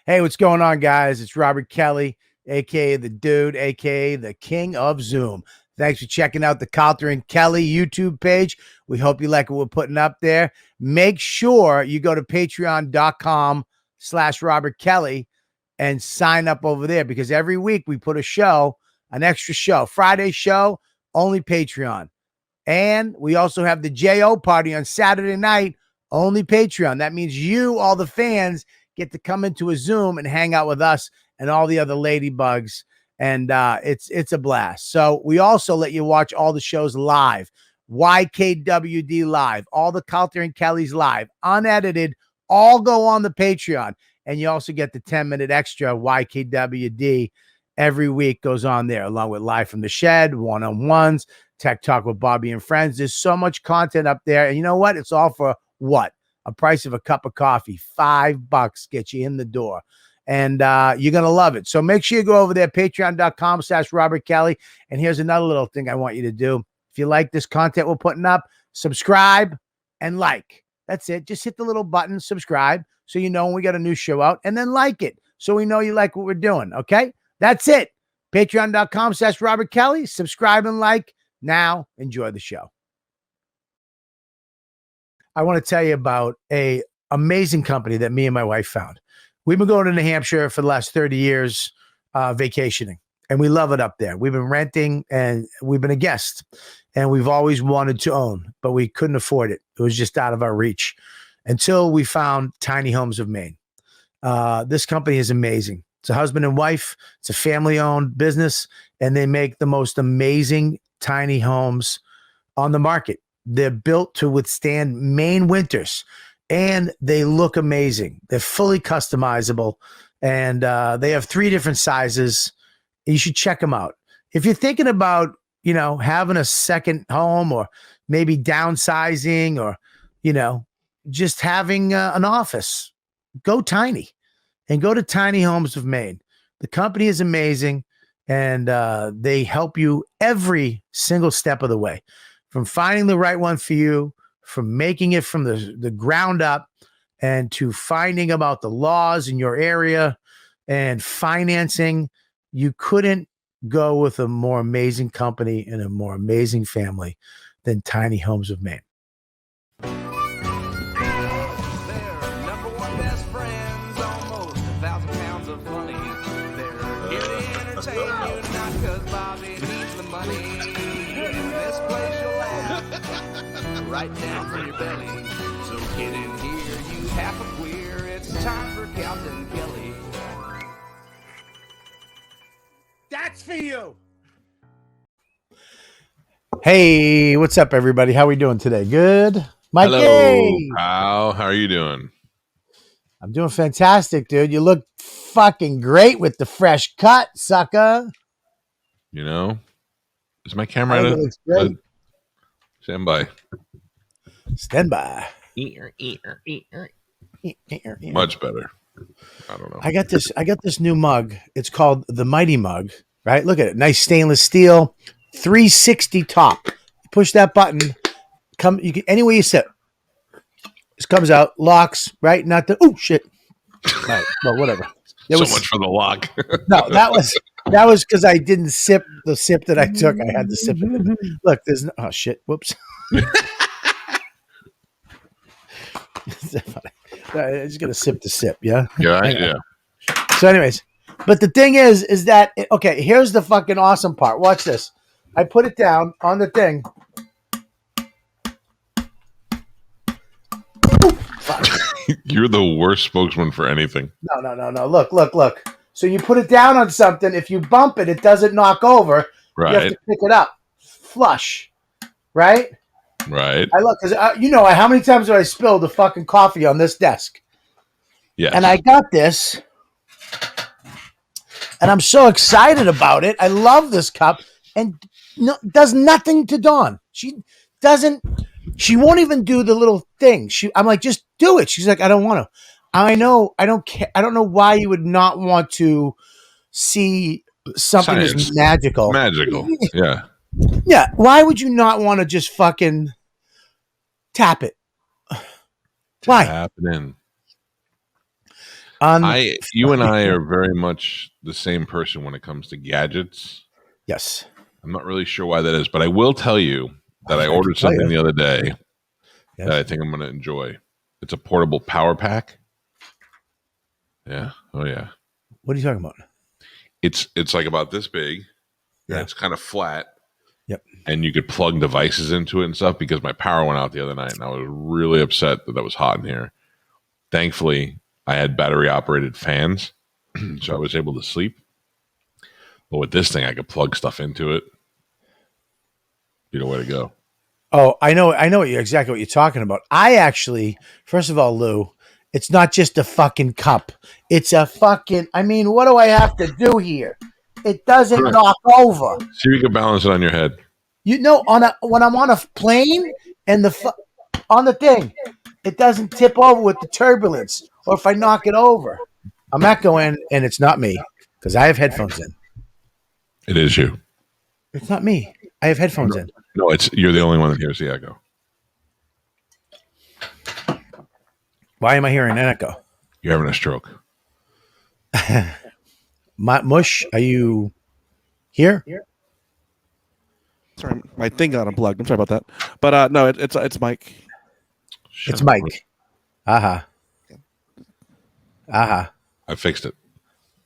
Hey, what's going on, guys? It's Robert Kelly, aka the Dude, aka the King of Zoom. Thanks for checking out the Calta and Kelly YouTube page. We hope you like what we're putting up there. Make sure you go to patreon.com/Robert Kelly and sign up over there, because every week we put a show, an extra show. Friday show, only Patreon. And we also have the JO party on Saturday night, only Patreon. That means you, all the fans, get to come into a Zoom and hang out with us and all the other ladybugs. And it's a blast. So we also let you watch all the shows live. YKWD live, all the Calta and Kelly's live, unedited, all go on the Patreon. And you also get the 10-minute extra YKWD every week goes on there, along with Live from the Shed, one-on-ones, Tech Talk with Bobby and Friends. There's so much content up there. And you know what? It's all for what? A price of a cup of coffee. $5 get you in the door. And you're going to love it. So make sure you go over there, patreon.com/Robert Kelly. And here's another little thing I want you to do. If you like this content we're putting up, subscribe and like. That's it. Just hit the little button, subscribe, so you know when we got a new show out, and then like it so we know you like what we're doing. Okay? That's it. Patreon.com/Robert Kelly. Subscribe and like. Now, enjoy the show. I want to tell you about a amazing company that me and my wife found. We've been going to New Hampshire for the last 30 years, vacationing, and we love it up there. We've been renting, and we've been a guest, and we've always wanted to own, but we couldn't afford it. It was just out of our reach until we found Tiny Homes of Maine. This company is amazing. It's a husband and wife. It's a family-owned business, and they make the most amazing tiny homes on the market. They're built to withstand Maine winters, and they look amazing. They're fully customizable, and they have 3 different sizes. You should check them out. If you're thinking about, having a second home, or maybe downsizing, or, just having an office, go tiny and go to Tiny Homes of Maine. The company is amazing, and they help you every single step of the way, from finding the right one for you, from making it from the ground up, and to finding about the laws in your area and financing. You couldn't go with a more amazing company and a more amazing family than Tiny Homes of Maine. Right down for your belly. So get in here, you half a queer. It's time for Calta and Kelly. That's for you. Hey, what's up, everybody? How we doing today? Good? Mikey. Hello, pal. How are you doing? I'm doing fantastic, dude. You look fucking great with the fresh cut, sucker. Is my camera It looks great. Stand by. Stand by. Much better. I don't know. I got this new mug. It's called the Mighty Mug, right? Look at it. Nice stainless steel, 360 top. Push that button. You can any way you sit. This comes out, locks, right? Not the shit. All right. Well, whatever. Much for the lock. No, that was because I didn't sip the sip that I took. I had to sip it. Look, there's no shit. Whoops. I'm just gonna sip the sip, yeah. Yeah. So, anyways, but the thing is that okay? Here's the fucking awesome part. Watch this. I put it down on the thing. You're the worst spokesman for anything. No. Look. So you put it down on something. If you bump it, it doesn't knock over. Right. You have to pick it up, flush, right? Right. I look because how many times have I spilled the fucking coffee on this desk? Yeah. And I got this, and I'm so excited about it. I love this cup, and does nothing to Dawn. She won't even do the little thing. I'm like, just do it. She's like, I don't want to. I know. I don't care. I don't know why you would not want to see something Science. that's magical. Magical. Yeah. Yeah. Why would you not want to just fucking tap it? Why? Tap it in. You and I are very much the same person when it comes to gadgets. Yes. I'm not really sure why that is, but I will tell you that I ordered something the other day that I think I'm going to enjoy. It's a portable power pack. Yeah. Oh yeah. What are you talking about? It's like about this big. Yeah. And it's kind of flat. Yep. And you could plug devices into it and stuff because my power went out the other night and I was really upset that was hot in here. Thankfully, I had battery operated fans, so I was able to sleep. But with this thing, I could plug stuff into it. You know where to go. Oh, I know exactly what you're talking about. I actually, first of all, Lou, it's not just a fucking cup. It's a fucking, I mean, what do I have to do here? It doesn't knock over. See if you can balance it on your head. You know, when I'm on a plane and on the thing, it doesn't tip over with the turbulence. Or if I knock it over, I'm not going, and it's not me because I have headphones in. It is you. It's not me. I have headphones in. No, you're the only one that hears the echo. Why am I hearing an echo? You're having a stroke. Mush, are you here? Sorry, my thing got unplugged. I'm sorry about that. But no, it's Mike. It's Mike. Aha. Aha. I fixed it.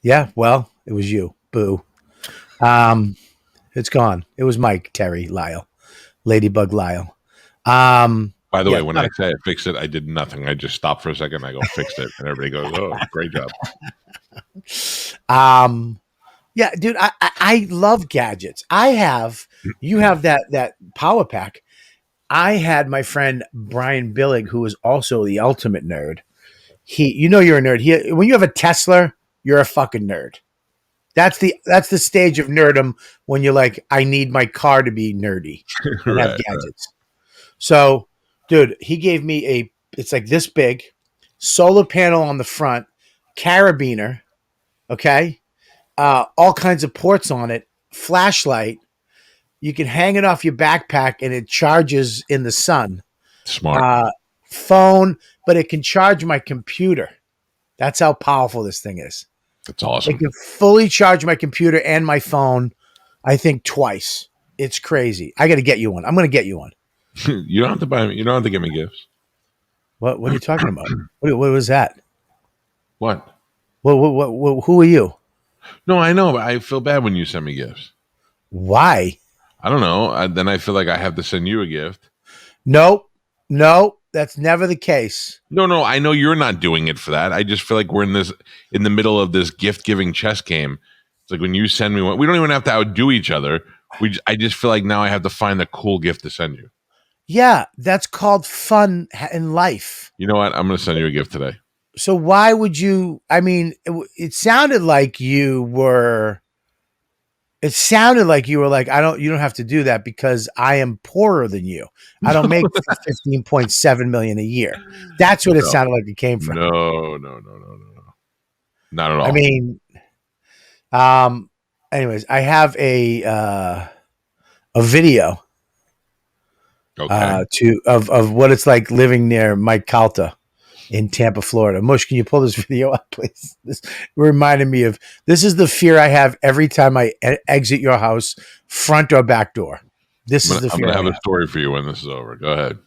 Yeah, well, it was you. Boo. It's gone. It was Mike, Terry, Lyle, Ladybug Lyle. By the way, when I say I fixed it, I did nothing. I just stopped for a second. I go fixed it, and everybody goes, "Oh, great job." Yeah, dude, I love gadgets. You have that power pack. I had my friend Brian Billig, who is also the ultimate nerd. You're a nerd. When you have a Tesla, you're a fucking nerd. That's the stage of nerdom when you're like, I need my car to be nerdy and have gadgets. Right. So, dude, he gave me it's like this big, solar panel on the front, carabiner, okay, all kinds of ports on it, flashlight. You can hang it off your backpack and it charges in the sun. Smart. Phone, but it can charge my computer. That's how powerful this thing is. That's awesome. It can fully charge my computer and my phone, I think twice. It's crazy. I got to get you one. I'm going to get you one. You don't have to buy me. You don't have to get me gifts. What are you talking about? What was that? What? Who are you? No, I know, but I feel bad when you send me gifts. Why? I don't know. Then I feel like I have to send you a gift. Nope. That's never the case. No, I know you're not doing it for that. I just feel like we're in the middle of this gift-giving chess game. It's like when you send me one, we don't even have to outdo each other. I just feel like now I have to find the cool gift to send you. Yeah, that's called fun in life. You know what? I'm going to send you a gift today. So why would you? I mean, it sounded like you were. It sounded like you were like, you don't have to do that because I am poorer than you. I don't make 15.7 million a year. That's what it sounded like it came from. No. Not at all. I mean, anyways, I have a video of what it's like living near Mike Calta in Tampa, Florida. Mush, can you pull this video up, please? This reminded me of, this is the fear I have every time I exit your house, front or back door. I'm going to have a story for you when this is over. Go ahead.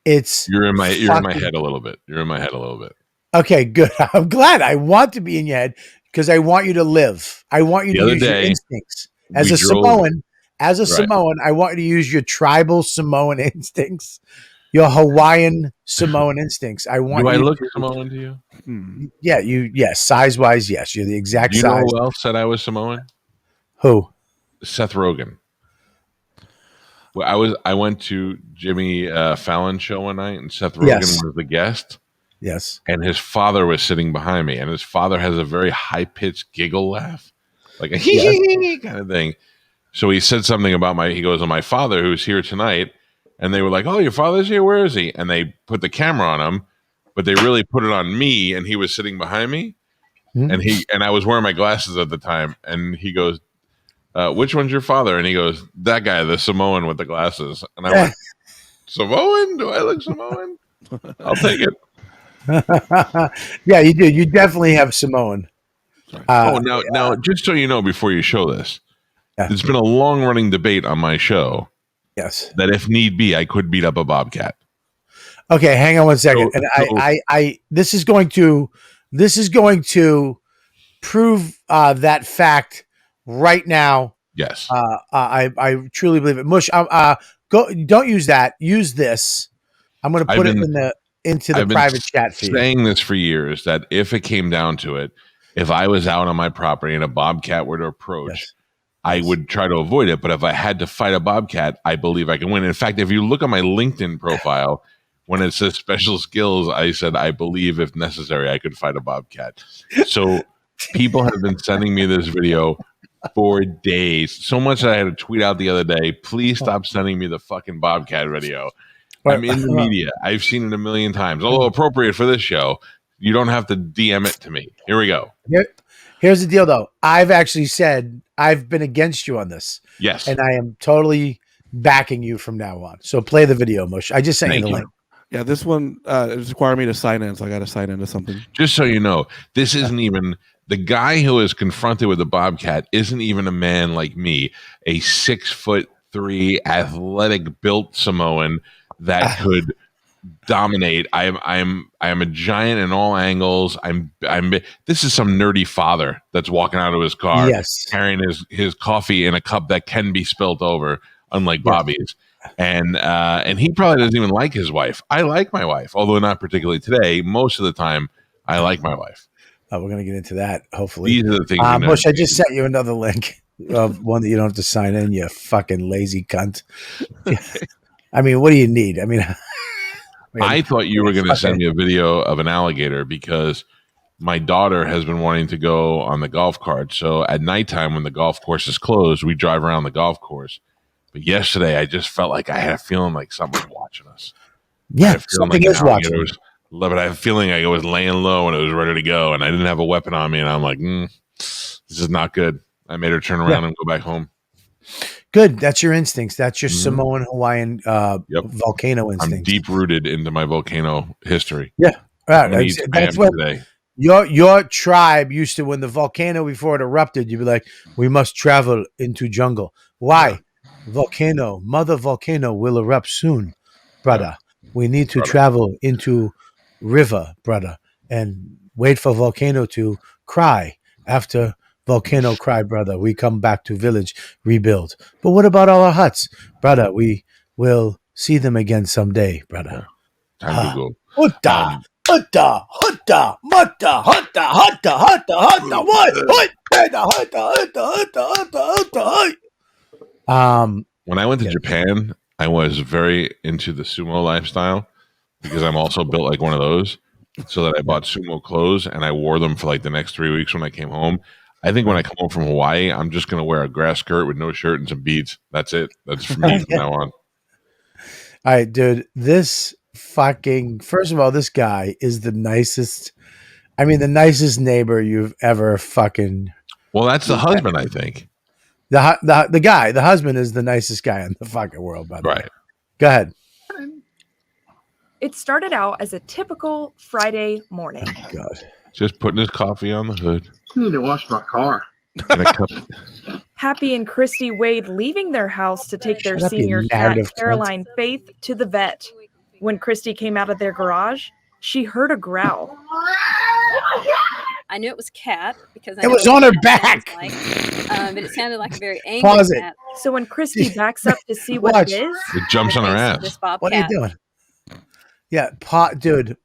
It's you're in my head a little bit. You're in my head a little bit. Okay, good. I'm glad. I want to be in your head because I want you to live. I want you to use your instincts. As a Samoan, I want you to use your tribal Samoan instincts. Your Hawaiian Samoan instincts. I look Samoan to you? Yeah, size-wise, yes. You're the exact size. You know who else said I was Samoan? Who? Seth Rogen. Well, I went to Jimmy Fallon's show one night, and Seth Rogen was the guest. Yes. And his father was sitting behind me, and his father has a very high-pitched giggle laugh, like a hee kind of thing. So he said something about my father, who's here tonight. And they were like, "Oh, your father's here? Where is he?" And they put the camera on him, but they really put it on me, and he was sitting behind me. Mm-hmm. And I was wearing my glasses at the time, and he goes, "Which one's your father?" And he goes, "That guy, the Samoan with the glasses." And I went, "Samoan? Do I look Samoan? I'll take it." Yeah, you do. You definitely have Samoan. Now, just so you know, before you show this, Yeah. there's been a long running debate on my show Yes. that if need be, I could beat up a bobcat. Okay, hang on one second. So- And this is going to prove that fact right now. Yes. I truly believe it. Mush, go. Don't use that. Use this. I'm going to put it into the I've been private chat feed. saying this for years that if it came down to it, if I was out on my property and a bobcat were to approach, Yes. I would try to avoid it. But if I had to fight a bobcat, I believe I can win. In fact, if you look at my LinkedIn profile, when it says special skills, I said, I believe if necessary, I could fight a bobcat. So people have been sending me this video for days. So much that I had to tweet out the other day, please stop sending me the fucking bobcat video. I'm in the media. I've seen it a million times. Although appropriate for this show, you don't have to DM it to me. Here we go. Here's the deal, though. I've actually said I've been against you on this. Yes. And I am totally backing you from now on. So play the video, Mush. I just sent you the link. Yeah, this one it's required me to sign in, so I got to sign into something. Just so you know, this isn't even the guy who is confronted with the bobcat isn't even a man like me, a 6'3" athletic built Samoan that could dominate. I am a giant in all angles. This is some nerdy father that's walking out of his car, carrying his coffee in a cup that can be spilt over, unlike Bobby's. And he probably doesn't even like his wife. I like my wife, although not particularly today. Most of the time, I like my wife. We're gonna get into that. Hopefully, these are the things. Bush, I just sent you another link of one that you don't have to sign in. You fucking lazy cunt. I mean, what do you need? I mean, I thought you were going to send me a video of an alligator because my daughter has been wanting to go on the golf cart. So at nighttime, when the golf course is closed, we drive around the golf course. But yesterday, I just felt like I had a feeling like someone was watching us. Yeah, something is watching. But I have a feeling I was laying low and it was ready to go, and I didn't have a weapon on me, and I'm like, this is not good. I made her turn around and go back home. Good. That's your instincts. That's your Samoan Hawaiian volcano instincts. I'm deep rooted into my volcano history. Yeah, right. That's what today. Your tribe used to, when the volcano before it erupted, you'd be like, we must travel into jungle. Why? Volcano, mother volcano will erupt soon, brother. We need to travel into river, brother, and wait for volcano to cry. After volcano cry, brother, we come back to village, rebuild. But what about all our huts, brother? We will see them again someday, brother. Time to go. Hutta, hutta, hutta, mutta, hutta, hutta, hutta, hutta, what? When I went to Japan, I was very into the sumo lifestyle because I'm also built like one of those. So that I bought sumo clothes and I wore them for like the next 3 weeks when I came home. I think when I come home from Hawaii, I'm just going to wear a grass skirt with no shirt and some beads. That's it. That's for me from now on. All right, dude. This fucking, first of all, this guy is the nicest. I mean, the nicest neighbor you've ever fucking. Well, that's the husband, I think. The guy, the husband is the nicest guy in the fucking world, by the way. Go ahead. It started out as a typical Friday morning. Oh, God. Just putting his coffee on the hood. I need to wash my car. Happy and Christy Wade leaving their house to take their senior cat, Caroline Faith, to the vet. When Christy came out of their garage, she heard a growl. I knew it was cat because it was on her back. But it sounded like a very angry cat. So when Christy backs up to see what it is, it jumps on her ass. What are you doing? Yeah, dude,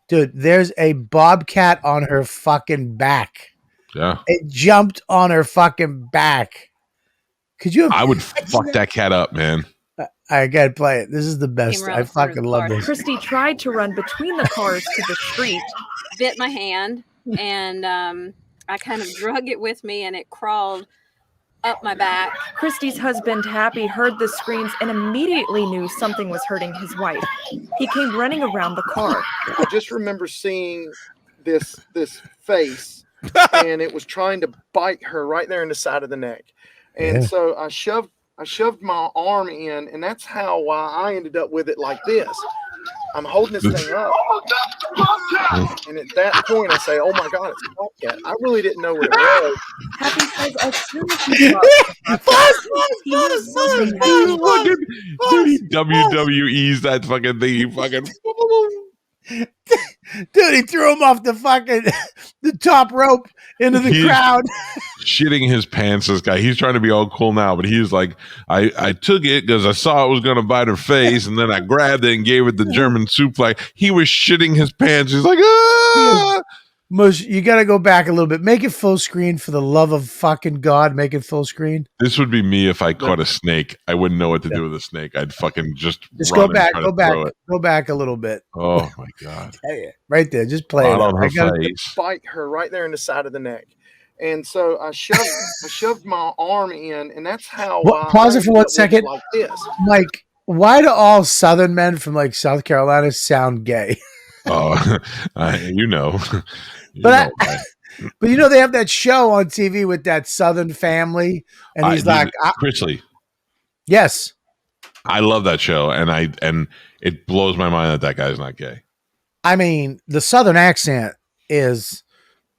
there's a bobcat on her fucking back. Yeah. It jumped on her fucking back. Could you? I would fuck that cat up, man. I gotta play it. This is the best. I fucking love this. Christy tried to run between the cars to the street. Bit my hand, and I kind of drug it with me, and it crawled up my back. Christy's husband, Happy, heard the screams and immediately knew something was hurting his wife. He came running around the car. I just remember seeing this face, and it was trying to bite her right there in the side of the neck. And so I shoved my arm in, and that's how I ended up with it like this. I'm holding this thing up, and at that point, I say, "Oh my God, it's a bobcat." I really didn't know what it was. Happy says as soon as he saw the bobcat, he knew something had to be wrong. Dude, he WWE's that fucking thing. He fucking. Dude, he threw him off the fucking the top rope into the He's crowd. shitting his pants, this guy. He's trying to be all cool now, but he's like, I took it because I saw it was going to bite her face, and then I grabbed it and gave it the German suplex. He was shitting his pants. He's like, ah! Mush, you got to go back a little bit. Make it full screen for the love of fucking God. Make it full screen. This would be me if I caught a snake. I wouldn't know what to do with a snake. I'd fucking just go run back, and try go to back, throw it. go back a little bit. Oh my God. Hey, right there. Just play Right it. on her I gotta- face. Bite her right there in the side of the neck. And so I shoved my arm in, and that's how. What- pause it for 1 second. Like this. Mike, why do all Southern men from like South Carolina sound gay? Oh, you know. You But know, man. But you know they have that show on TV with that Southern family, and he's like, Chrisley. "Yes, I love that show, and it blows my mind that guy's not gay. I mean the Southern accent is,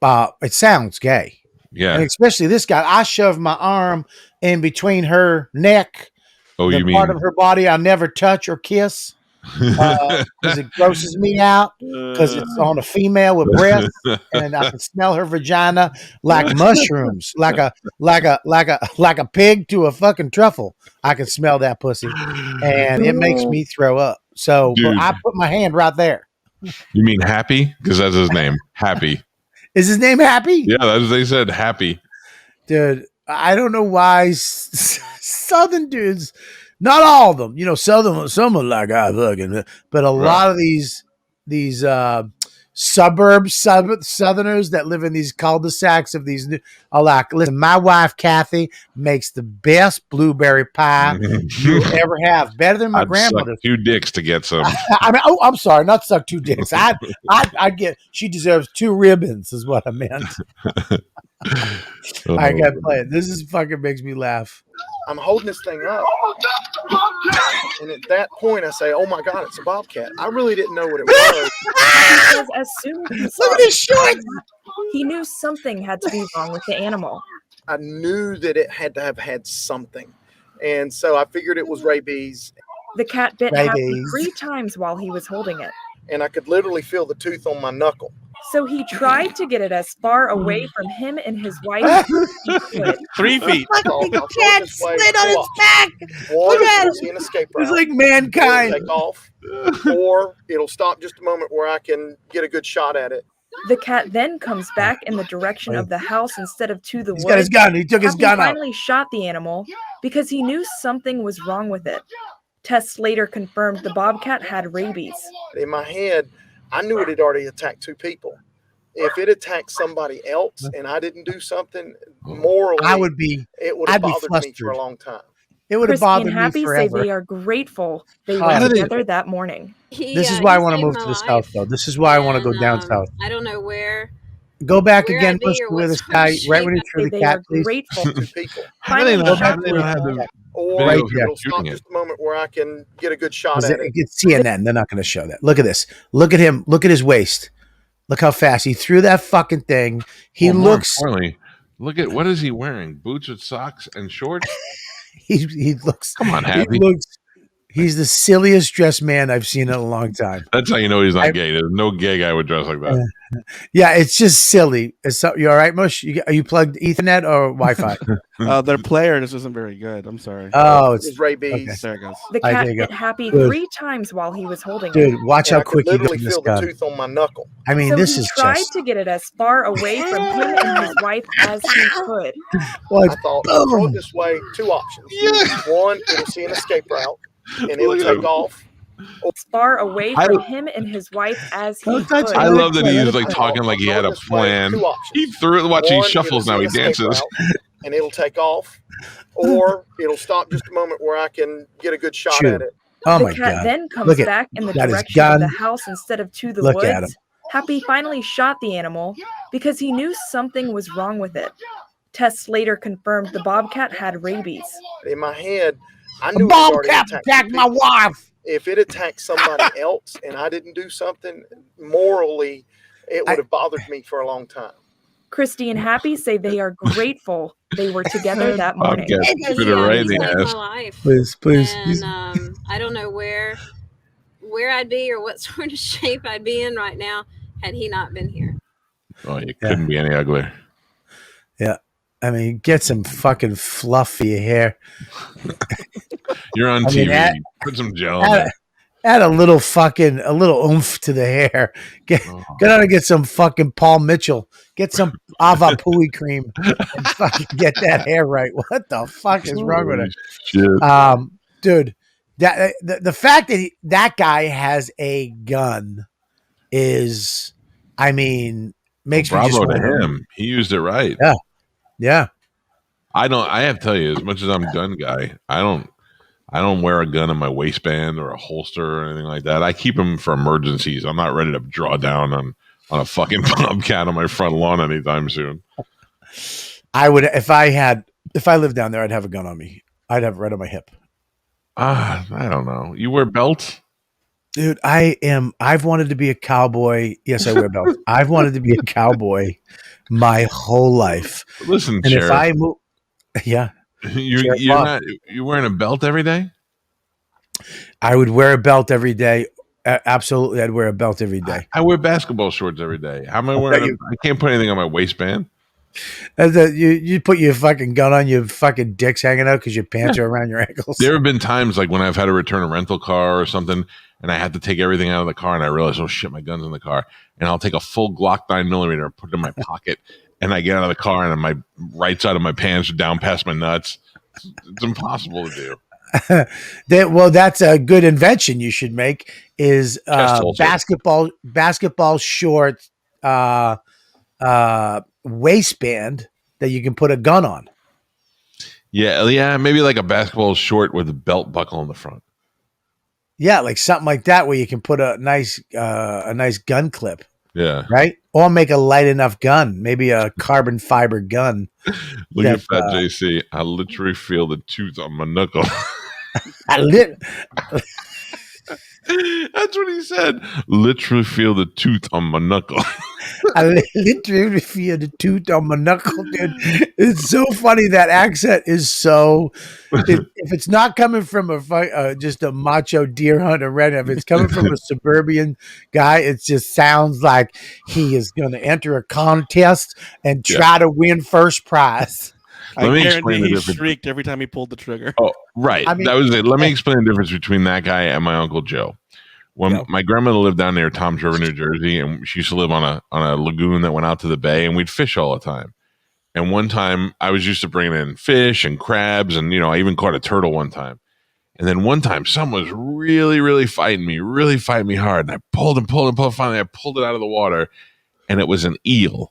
it sounds gay, Yeah. and especially this guy. I shoved my arm in between her neck, Oh, the you part mean of her body I never touch or kiss because it grosses me out because it's on a female with breasts, and I can smell her vagina like mushrooms, like a pig to a fucking truffle. I can smell that pussy, and it makes me throw up. So Dude. I put my hand right there. You mean Happy? Because that's his name. Happy. Is his name Happy? Yeah, that's what they said. Happy. Dude, I don't know why Southern dudes, not all of them, you know, some are like, fucking, but a lot of these Southerners that live in these cul-de-sacs of these, are like, listen, my wife, Kathy, makes the best blueberry pie you'll ever have. Better than my I'd grandmother. suck 2 dicks to get some. I mean, oh, I'm sorry, not suck 2 dicks. I'd get, she deserves 2 ribbons is what I meant. I gotta play it. This is fucking makes me laugh. I'm holding this thing up, and at that point, I say, "Oh my God, it's a bobcat." I really didn't know what it was. Because as soon as he saw Look at his shorts. he knew something had to be wrong with the animal. I knew that it had to have had something, and so I figured it was rabies, The cat bit Happy Rabies. 3 times while he was holding it. and I could literally feel the tooth on my knuckle. So he tried to get it as far away from him and his wife as he could. 3 feet. I'll throw it cat this way, slid on two his options. back. One, Look at it'll him. see an escape route. It's like It'll mankind. take off, or it'll stop just a moment where I can get a good shot at it. The cat then comes back in the direction of the house instead of to the He's got his woods. gun. He took his Happy gun out. finally shot the animal because he knew something was wrong with it. Tests later confirmed the bobcat had rabies. In my head, I knew it had already attacked 2 people. If it attacked somebody else and I didn't do something morally, I would be. it would I'd have be bothered me for a flustered. long time. It would have Christy and bothered me Happy say forever. they are grateful they How were do they- together that morning. This is why I want to move to the south, though. This is why I want to go down south. I don't know where. Go back where again, I'd be Bush, or to where what this sort guy, of right when he shape threw the They cat, are please. grateful. 2 people. How do they Finally, how do they not have the Or Right video of him it'll stop shooting it? just a moment where I can get a good shot at it. It's CNN. They're not going to show that. Look at this. Look at him. Look at his waist. Look how fast he threw that fucking thing. He Well, more looks. importantly, look at what is he wearing? Boots with socks and shorts? He looks. Come on, He Happy. looks. He's the silliest dressed man I've seen in a long time. That's how you know he's not gay. There's no gay guy would dress like that. Yeah, it's just silly. You all right, Mush? Are you plugged Ethernet or Wi-Fi? Their player just isn't very good. I'm sorry. Oh, It it's was rabies. okay. There it goes. The I cat think I- bit Happy Good. 3 times while he was holding it. dude. Watch And how I could quick he literally does this feel the gun. tooth on my knuckle. I mean, So this he is tried just. to get it as far away from him and his wife as he could. Well, I thought, I'll throw it this way, 2 options. One, it'll see an escape route, and it'll Look at take him. off. As far away I- from him and his wife as he Don't touch could. it. I love that Let he's it like play. talking like he had a This way, plan. 2 options. He threw it. Watch, he One, shuffles it'll now. see He an escape dances. route, and it'll take off, or it'll stop just a moment where I can get a good shot Shoot. at it. Oh The my cat god! then comes Look at- back in the got his direction of the gun. house instead of to the Look at woods. Happy finally shot the animal because he knew something was wrong with it. Tests later confirmed the bobcat had rabies. In my head, I A knew it had already bobcat attacked attacked 2 my people. wife. if it attacked somebody else and I didn't do something morally, it would have bothered me for a long time. Christy and Happy say they are grateful they were together that morning. Bobcat, Because shoot it right in he the saved my ass. life. Please. And I don't know where I'd be or what sort of shape I'd be in right now had he not been here. Oh, you couldn't be any uglier. Yeah. I mean, get some fucking fluff for your hair. You're on TV. Put some gel in there. Add a little oomph to the hair. Get on and get some fucking Paul Mitchell. Get some Ava Pui cream and fucking get that hair right. What the fuck is wrong with it? Shit. Dude, that the fact that that guy has a gun is, I mean, makes me just bravo to wanna- him. He used it right. Yeah. I have to tell you, as much as I'm a gun guy, I don't wear a gun in my waistband or a holster or anything like that. I keep them for emergencies. I'm not ready to draw down on a fucking bobcat on my front lawn anytime soon. I would if I lived down there, I'd have a gun on me. I'd have it right on my hip. I don't know. You wear belts? Dude, I've wanted to be a cowboy. Yes, I wear belts. I've wanted to be a cowboy my whole life. Listen, And Sheriff, if I move, yeah, you're wearing a belt every day? I would wear a belt every day. Absolutely, I'd wear a belt every day. I wear basketball shorts every day. How am I wearing? I can't put anything on my waistband. You put your fucking gun on, your fucking dick's hanging out because your pants are around your ankles. There have been times like when I've had to return a rental car or something, and I had to take everything out of the car, and I realize, oh shit, my gun's in the car, and I'll take a full Glock 9mm and put it in my pocket, and I get out of the car, and my right side of my pants are down past my nuts. It's impossible to do. That's a good invention you should make. Is basketball short waistband that you can put a gun on. Yeah, maybe like a basketball short with a belt buckle in the front. Yeah, like something like that where you can put a nice gun clip. Yeah. Right? Or make a light enough gun, maybe a carbon fiber gun. Look at Fat JC. I literally feel the tooth on my knuckle. That's what he said. Literally feel the tooth on my knuckle. I literally feel the tooth on my knuckle, dude. It's so funny. That accent is so. If it's not coming from just a macho deer hunter redneck, if it's coming from a suburban guy, it just sounds like he is going to enter a contest and try to win first prize. I guarantee he shrieked every time he pulled the trigger. Oh, right. I mean, that was it. Let me explain the difference between that guy and my Uncle Joe. When my grandmother lived down near Toms River, New Jersey, and she used to live on a lagoon that went out to the bay, and we'd fish all the time. And one time, I was used to bringing in fish and crabs, and I even caught a turtle one time. And then one time, someone was really, really fighting me hard, and I pulled and pulled and pulled. Finally, I pulled it out of the water, and it was an eel.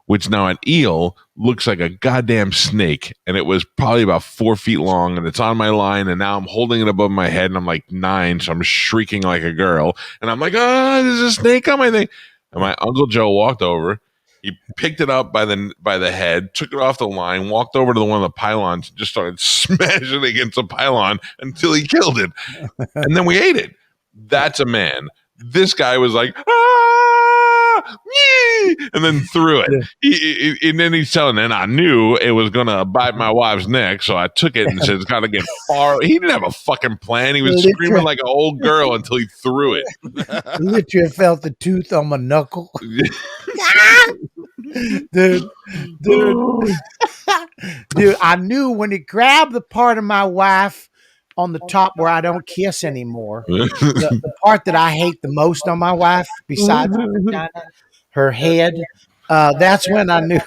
Which now an eel looks like a goddamn snake, and it was probably about 4 feet long, and it's on my line, and now I'm holding it above my head, and I'm like 9, so I'm shrieking like a girl, and I'm like, oh, there's a snake on my thing. And my Uncle Joe walked over, he picked it up by the head, took it off the line, walked over to one of the pylons, and just started smashing against the pylon until he killed it, and then we ate it. That's a man. This guy was like, and then threw it. And then he's telling, and I knew it was going to bite my wife's neck, so I took it and said, it's got to get far. He didn't have a fucking plan. He was screaming like an old girl until he threw it. Literally felt the tooth on my knuckle. Dude, I knew when it grabbed the part of my wife on the top where I don't kiss anymore, the part that I hate the most on my wife, besides her head, that's when I knew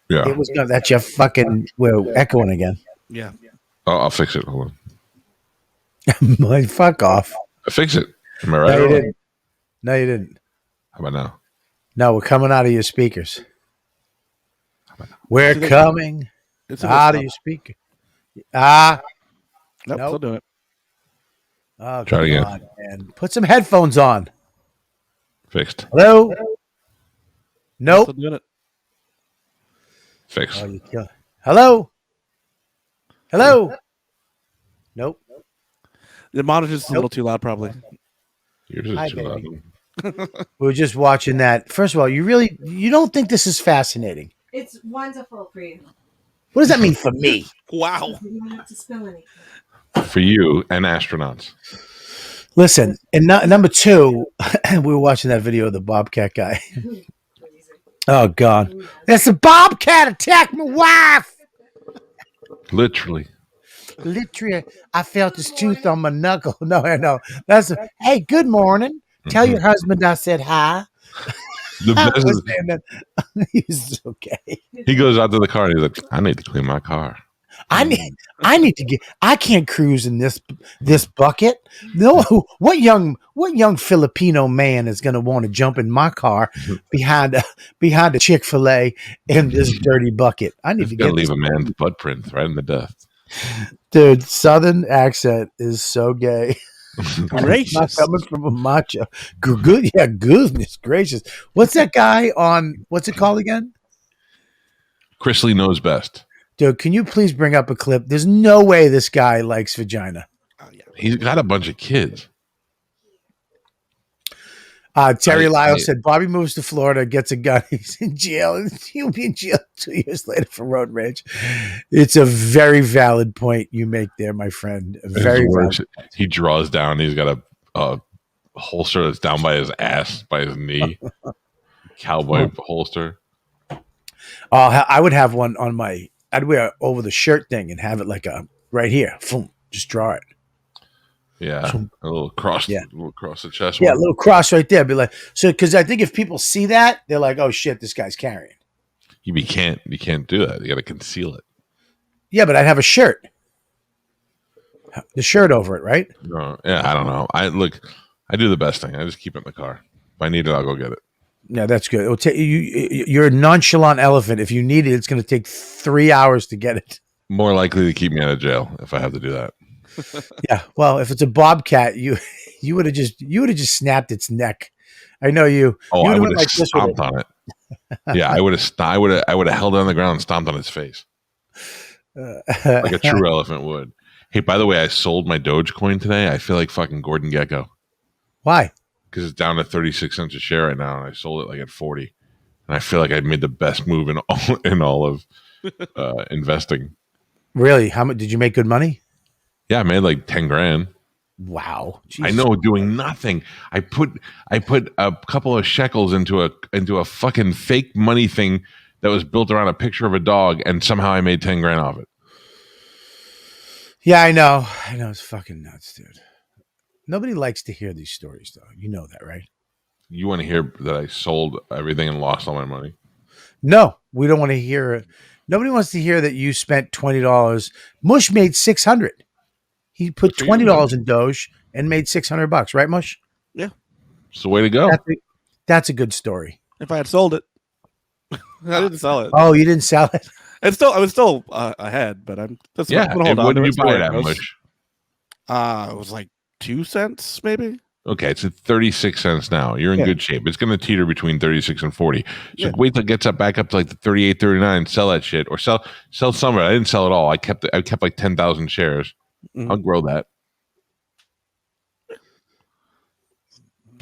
it was going to. That's your fucking echoing again. Yeah. Oh, I'll fix it. Hold on. Fuck off. I fix it. Am I right? No, you didn't. No, you didn't. How about now? No, we're coming out of your speakers. We're coming out of your speaker. Nope, nope. Still doing it. Oh, try it again. God, man. Put some headphones on. Fixed. Hello? Nope. Still doing it. Fixed. Hello? Hello? Nope. The monitor's just a little too loud, probably. Yours is Hi, too loud. We were just watching that. First of all, you don't think this is fascinating? It's wonderful for you. What does that mean for me? Wow. You don't have to spill anything. For you and astronauts. Listen, and number two, we were watching that video of the Bobcat guy. Oh God, that's a Bobcat attacked my wife. Literally. Literally, I felt his tooth on my knuckle. No, I know. Hey, good morning. Tell your husband I said hi. The best is, He's okay. he goes out to the car and he's like, I need to clean my car. I need to get. I can't cruise in this bucket. No, what young Filipino man is going to want to jump in my car behind a Chick-fil-A in this dirty bucket? I need It's to gonna get leave a man's butt print right in the dust. Dude, Southern accent is so gay. Gracious. Not coming from a macho. Good, yeah, goodness gracious. What's that guy on? What's it called again? Chrisley knows best. Dude, can you please bring up a clip? There's no way this guy likes vagina. He's got a bunch of kids. Terry Lyle said Bobby moves to Florida, gets a gun, he's in jail, and he'll be in jail 2 years later for road rage. It's a very valid point you make there, my friend. Very valid. He draws down. He's got a holster that's down by his ass, by his knee. Cowboy holster. I would have one on my. I'd wear it over the shirt thing and have it like a right here. Boom, just draw it. Yeah, a little cross. Yeah, a little across the chest. Yeah, a little cross right there. Be like, so because I think if people see that, they're like, "Oh shit, this guy's carrying." You can't do that. You got to conceal it. Yeah, but I'd have a shirt, the shirt over it, right? No, yeah, I don't know. I do the best thing. I just keep it in the car. If I need it, I'll go get it. Yeah, that's good. It'll take you're a nonchalant elephant. If you need it, it's going to take 3 hours to get it. More likely to keep me out of jail if I have to do that. Yeah, well, if it's a bobcat, you would have just snapped its neck. I know you. Oh, I would have stomped on it. Yeah, I would have held it on the ground and stomped on its face, like a true elephant would. Hey, by the way, I sold my Dogecoin today. I feel like fucking Gordon Gekko. Why? Because it's down to 36 cents a share right now, and I sold it like at 40. And I feel like I made the best move in all of investing. Really? How much did you make? Good money? Yeah, I made like 10 grand. Wow. Jesus. I know, doing nothing. I put a couple of shekels into a fucking fake money thing that was built around a picture of a dog, and somehow I made 10 grand off it. Yeah, I know. It's fucking nuts, dude. Nobody likes to hear these stories, though. You know that, right? You want to hear that I sold everything and lost all my money? No, we don't want to hear it. Nobody wants to hear that you spent $20. Mush made $600. He put $20 in Doge and made $600, right, Mush? Yeah, it's the way to go. That's a good story. If I had sold it, I didn't sell it. Oh, you didn't sell it? I was still ahead, but I'm. That's what did you buy it at, Mush? It was like 2 cents, maybe. Okay, it's at 36 cents now. You're in good shape. It's going to teeter between 36 and 40. So wait till it gets back up to like the 38, 39, sell that shit. Or sell some of it. I didn't sell it all. I kept like 10,000 shares. Mm-hmm. I'll grow that.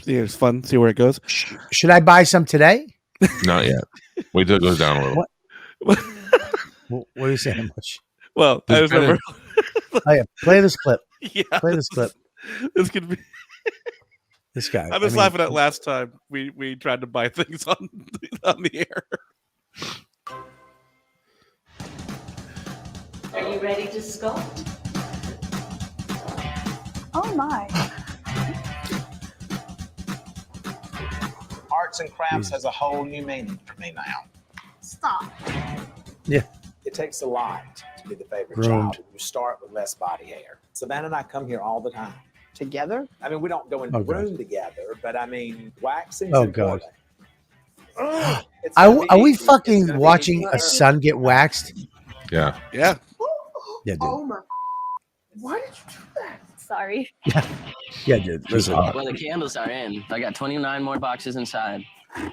See, it's fun. See where it goes. Should I buy some today? Not yet. Wait till it goes down a little. What are you saying, Mush? Well, I just remember. Play this clip. Yeah. Play this clip. This could be... This guy. I was laughing at last time we tried to buy things on the air. Are you ready to sculpt? Oh my. Arts and crafts has a whole new meaning for me now. Stop. Yeah. It takes a lot to be the favorite Groomed. child. You start with less body hair. Savannah and I come here all the time. Together? I mean, we don't go in the room together, but I mean, waxing. Oh, God. Are we fucking watching a son get waxed? Yeah. Yeah. Yeah, dude. Oh my. Why did you do that? Sorry. Yeah, dude. Listen. Well, the candles are in. I got 29 more boxes inside.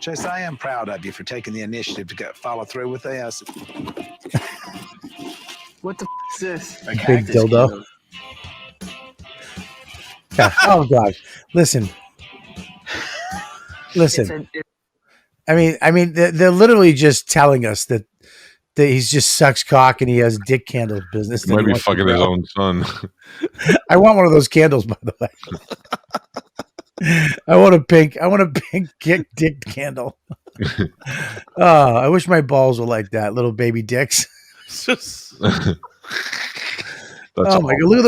Chase, I am proud of you for taking the initiative to follow through with this. What the is this? Big dildo. Yeah. Oh God. Listen. I mean, they're literally just telling us that he just sucks cock and he has dick candles business. He might be fucking his own son. I want one of those candles, by the way. I want a pink dick candle. Oh, I wish my balls were like that, little baby dicks. Oh my God! Look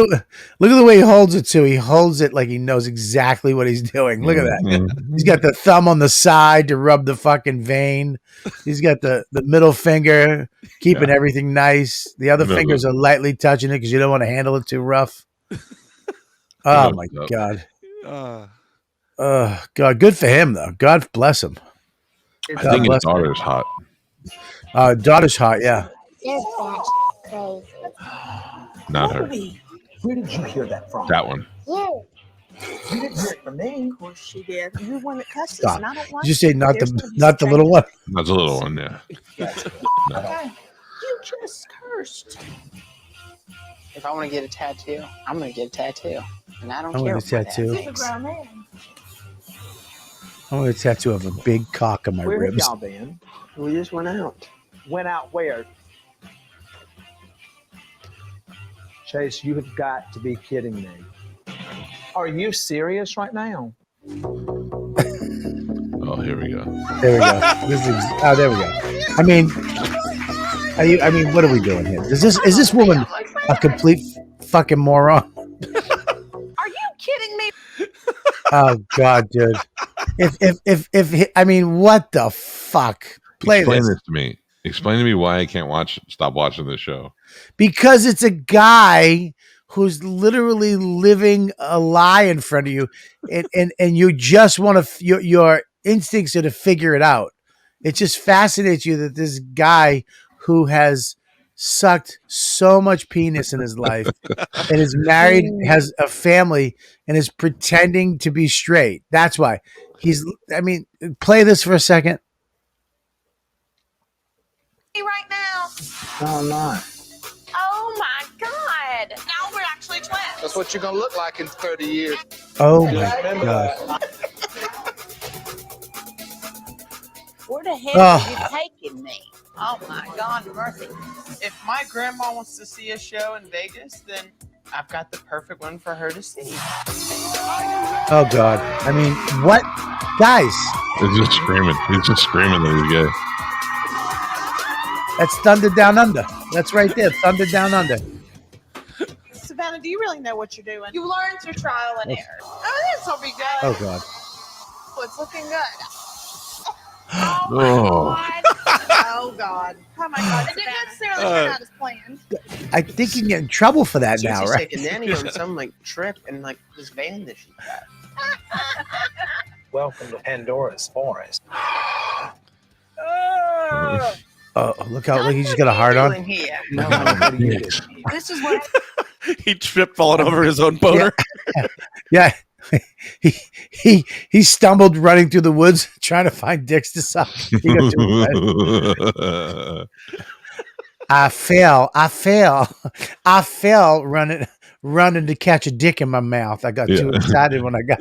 at the way he holds it too. He holds it like he knows exactly what he's doing. Look at that. He's got the thumb on the side to rub the fucking vein. He's got the middle finger keeping everything nice. The other fingers are lightly touching it because you don't want to handle it too rough. Oh my God. God, good for him though. God bless him. I think his daughter's hot. Daughter's hot, yeah. Not her. Where did you hear that from? That one. You didn't hear it from me. Of course she did. You're one that cusses, Stop. and I don't like Did you say it. not There's the little one? Not the little one, yeah. Okay. You just cursed. If I want to get a tattoo, I'm going to get a tattoo. And I don't I care want a tattoo. He's a grown man. I want a tattoo of a big cock on my Where have ribs. y'all been? We just went out. Went out where? Chase, you have got to be kidding me. Are you serious right now? Oh, here we go. There we go. There we go. I mean, what are we doing here? Is this woman a complete fucking moron? Are you kidding me? Oh God, dude. If I mean, what the fuck? Explain this to me. Explain to me why I can't stop watching this show. Because it's a guy who's literally living a lie in front of you, and you just want to. Your instincts are to figure it out. It just fascinates you that this guy who has sucked so much penis in his life and is married, has a family, and is pretending to be straight. That's why he's. I mean, play this for a second. Right now. No, I'm not. Oh my God. Now we're actually twins. That's what you're going to look like in 30 years. Oh my God. Where the hell Oh. are you taking me? Oh my God, mercy. If my grandma wants to see a show in Vegas, then I've got the perfect one for her to see. Oh God. I mean, what? Guys. He's just screaming. He's just screaming that he's gay. That's Thunder Down Under. That's right there. Thunder Down Under. Savannah, do you really know what you're doing? You learned through trial and error. Oh, this will be good. Oh God. Oh, it's looking good. Oh. Oh God. Oh my God. It didn't necessarily turn out as planned. I think you can get in trouble for that now, Susie's right? taking Nanny on some like trip in like this van that she got. Welcome to Pandora's Forest. Oh, look he's just got a heart on. No, what do you do? this is what He tripped falling over his own boner. Yeah. he stumbled running through the woods trying to find dicks to suck. He got too excited. I fell running to catch a dick in my mouth. I got too excited when I got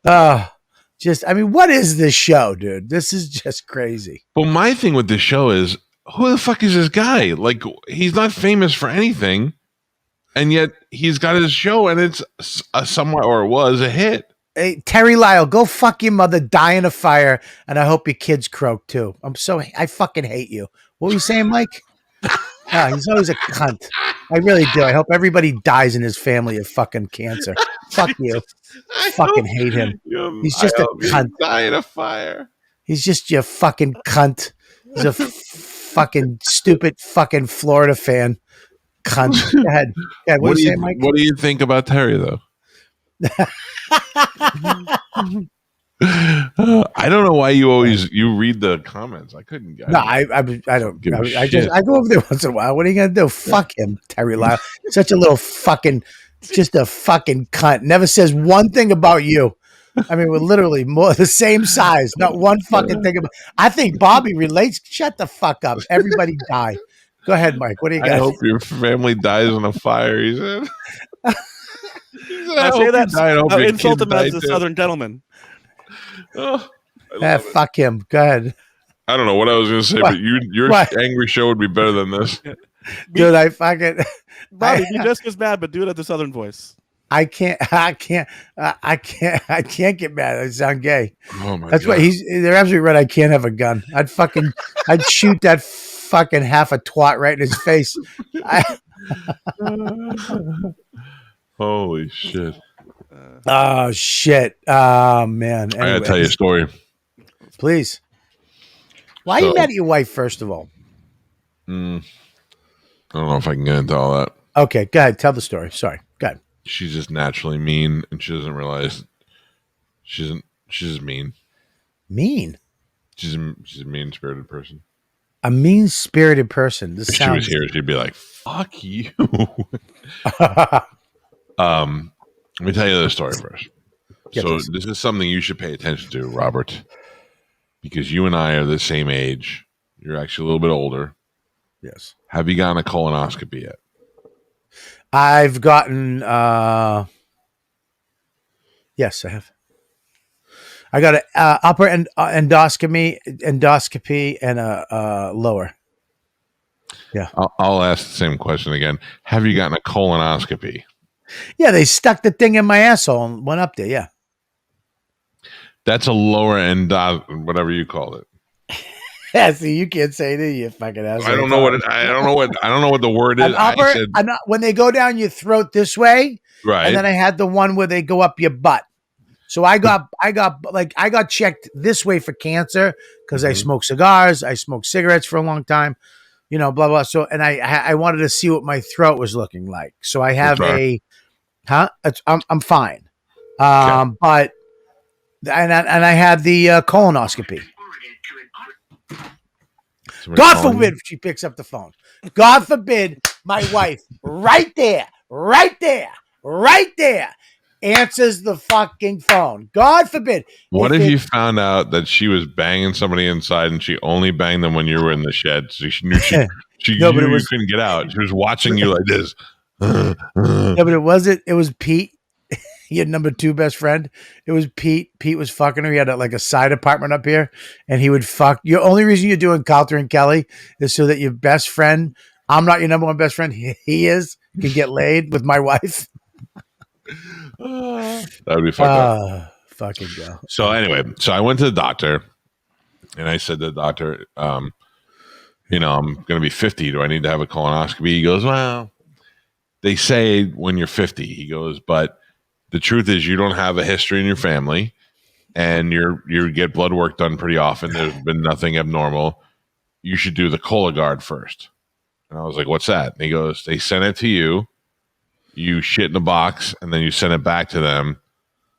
it. I mean, what is this show, dude? This is just crazy. Well, my thing with this show is, who the fuck is this guy? Like, he's not famous for anything, and yet he's got his show, and it's somewhat, or it was, a hit. Hey, Terry Lyle, go fuck your mother, die in a fire, and I hope your kids croak too. I fucking hate you. What were you saying, Mike? He's always a cunt. I really do. I hope everybody dies in his family of fucking cancer. Fuck you. Fucking hate him. He's just a cunt. Die in a fire. He's just your fucking cunt. He's a fucking stupid fucking Florida fan. Cunt. Go ahead. What are you saying, Mike? What do you think about Terry, though? I don't know why you read the comments. I couldn't. I don't. I go over there once in a while. What are you gonna do? Fuck him, Terry Lyle. Such a little fucking, just a fucking cunt. Never says one thing about you. I mean, we're literally the same size. Not one fucking thing about. I think Bobby relates. Shut the fuck up. Everybody die. Go ahead, Mike. What do you got? I hope your family dies in a fire. He said. I say that I insult him as a Southern gentleman. Oh, fuck him. Go ahead. I don't know what I was going to say, What? but your What? angry show would be better than this. Dude, I fucking Bobby, be just as bad, but do it at the Southern voice. I can't get mad. I sound gay. Oh my That's God. what they're absolutely right. I can't have a gun. I'd shoot that fucking half a twat right in his face. Holy shit. Oh shit. Oh man. I gotta tell you a story. Please. Why you mad at your wife, first of all? I don't know if I can get into all that. Okay, go ahead. Tell the story. Sorry. Go ahead. She's just naturally mean, and she doesn't realize she's just mean. Mean? She's a mean-spirited person. A mean-spirited person. If she was here, she'd be like, fuck you. Let me tell you the story first. This is something you should pay attention to, Robert, because you and I are the same age. You're actually a little bit older. Yes. Have you gotten a colonoscopy yet? I've gotten yes, I have. I got an upper endoscopy and a lower. Yeah. I'll ask the same question again. Have you gotten a colonoscopy? Yeah, they stuck the thing in my asshole and went up there. Yeah. That's a lower whatever you call it. Yeah, see, you can't say it, you fucking asshole. I don't know what the word is. When they go down your throat this way, right? And then I had the one where they go up your butt. So I got checked this way for cancer because I smoke cigars, I smoked cigarettes for a long time, blah blah. So and I wanted to see what my throat was looking like. So I have I'm fine, but and I had the colonoscopy. God forbid she picks up the phone. God forbid my wife right there answers the fucking phone. God forbid. What if you found out that she was banging somebody inside and she only banged them when you were in the shed? So she knew you couldn't get out. She was watching you like this. No, but it wasn't. It was Pete. He had number 2 best friend. It was Pete. Pete was fucking her. He had a side apartment up here, and he would fuck. Your only reason you're doing Calta and Kelly is so that your best friend, I'm not your number 1 best friend, he is, can get laid with my wife. That would be fucked up. Fucking go. So anyway, I went to the doctor, and I said to the doctor, I'm going to be 50. Do I need to have a colonoscopy? He goes, well, they say when you're 50. He goes, but the truth is you don't have a history in your family, and you get blood work done pretty often. There's been nothing abnormal. You should do the Cologuard first. And I was like, what's that? And he goes, they send it to you. You shit in a box, and then you send it back to them,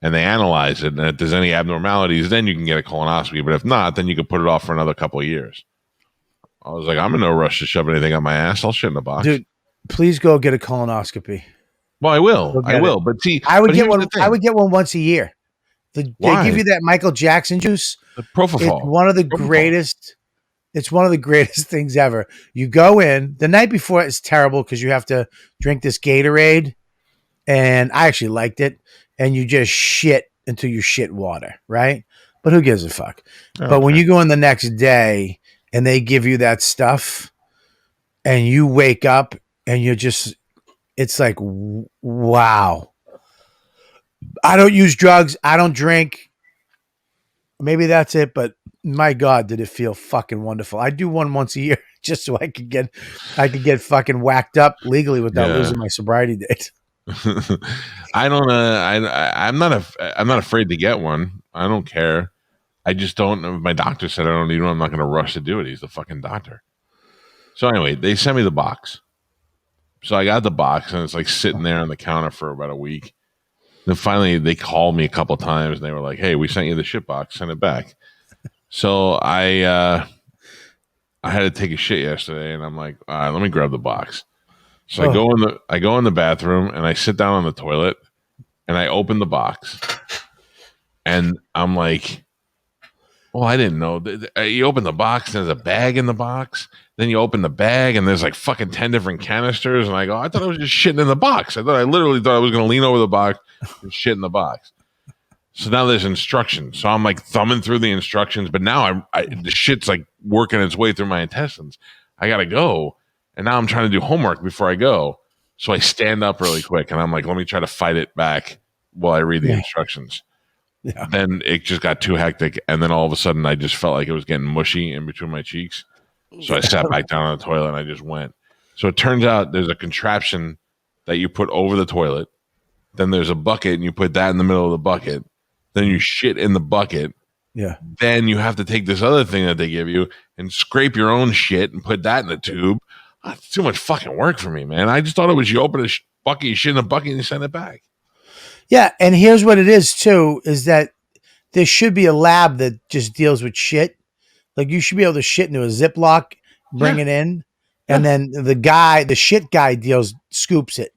and they analyze it. And if there's any abnormalities, then you can get a colonoscopy. But if not, then you can put it off for another couple of years. I was like, I'm in no rush to shove anything on my ass. I'll shit in a box. Dude, please go get a colonoscopy. Well, I will. But see, I would get one. I would get one once a year. They give you that Michael Jackson juice. The propofol. It's one of the greatest. It's one of the greatest things ever. You go in the night before. It's terrible because you have to drink this Gatorade, and I actually liked it. And you just shit until you shit water, right? But who gives a fuck? Okay. But when you go in the next day and they give you that stuff, and you wake up and you're just. It's like, wow. I don't use drugs. I don't drink. Maybe that's it. But my God, did it feel fucking wonderful. I do one once a year just so I could get fucking whacked up legally without losing my sobriety date. I don't. I'm not afraid to get one. I don't care. I just don't. My doctor said I don't need one. I'm not going to rush to do it. He's the fucking doctor. So anyway, they sent me the box. So I got the box, and it's like sitting there on the counter for about a week. Then finally, they called me a couple of times, and they were like, "Hey, we sent you the shit box. Send it back." So I had to take a shit yesterday, and I'm like, "All right, let me grab the box." So I go in the bathroom, and I sit down on the toilet, and I open the box, and I'm like, Well, I didn't know. You open the box, there's a bag in the box. Then you open the bag, and there's like fucking 10 different canisters. And I go, I thought I was just shitting in the box. I literally thought I was going to lean over the box and shit in the box. So now there's instructions. So I'm like thumbing through the instructions, but now the shit's like working its way through my intestines. I got to go. And now I'm trying to do homework before I go. So I stand up really quick, and I'm like, let me try to fight it back while I read the instructions. Yeah. Then it just got too hectic, and then all of a sudden I just felt like it was getting mushy in between my cheeks. So I sat back down on the toilet and I just went. So it turns out there's a contraption that you put over the toilet. Then there's a bucket, and you put that in the middle of the bucket. Then you shit in the bucket. Yeah. Then you have to take this other thing that they give you and scrape your own shit and put that in the tube. It's too much fucking work for me, man. I just thought it was you open a bucket, you shit in a bucket, and you send it back. Yeah, and here's what it is too: is that there should be a lab that just deals with shit. Like you should be able to shit into a Ziploc, bring it in, and then the shit guy scoops it,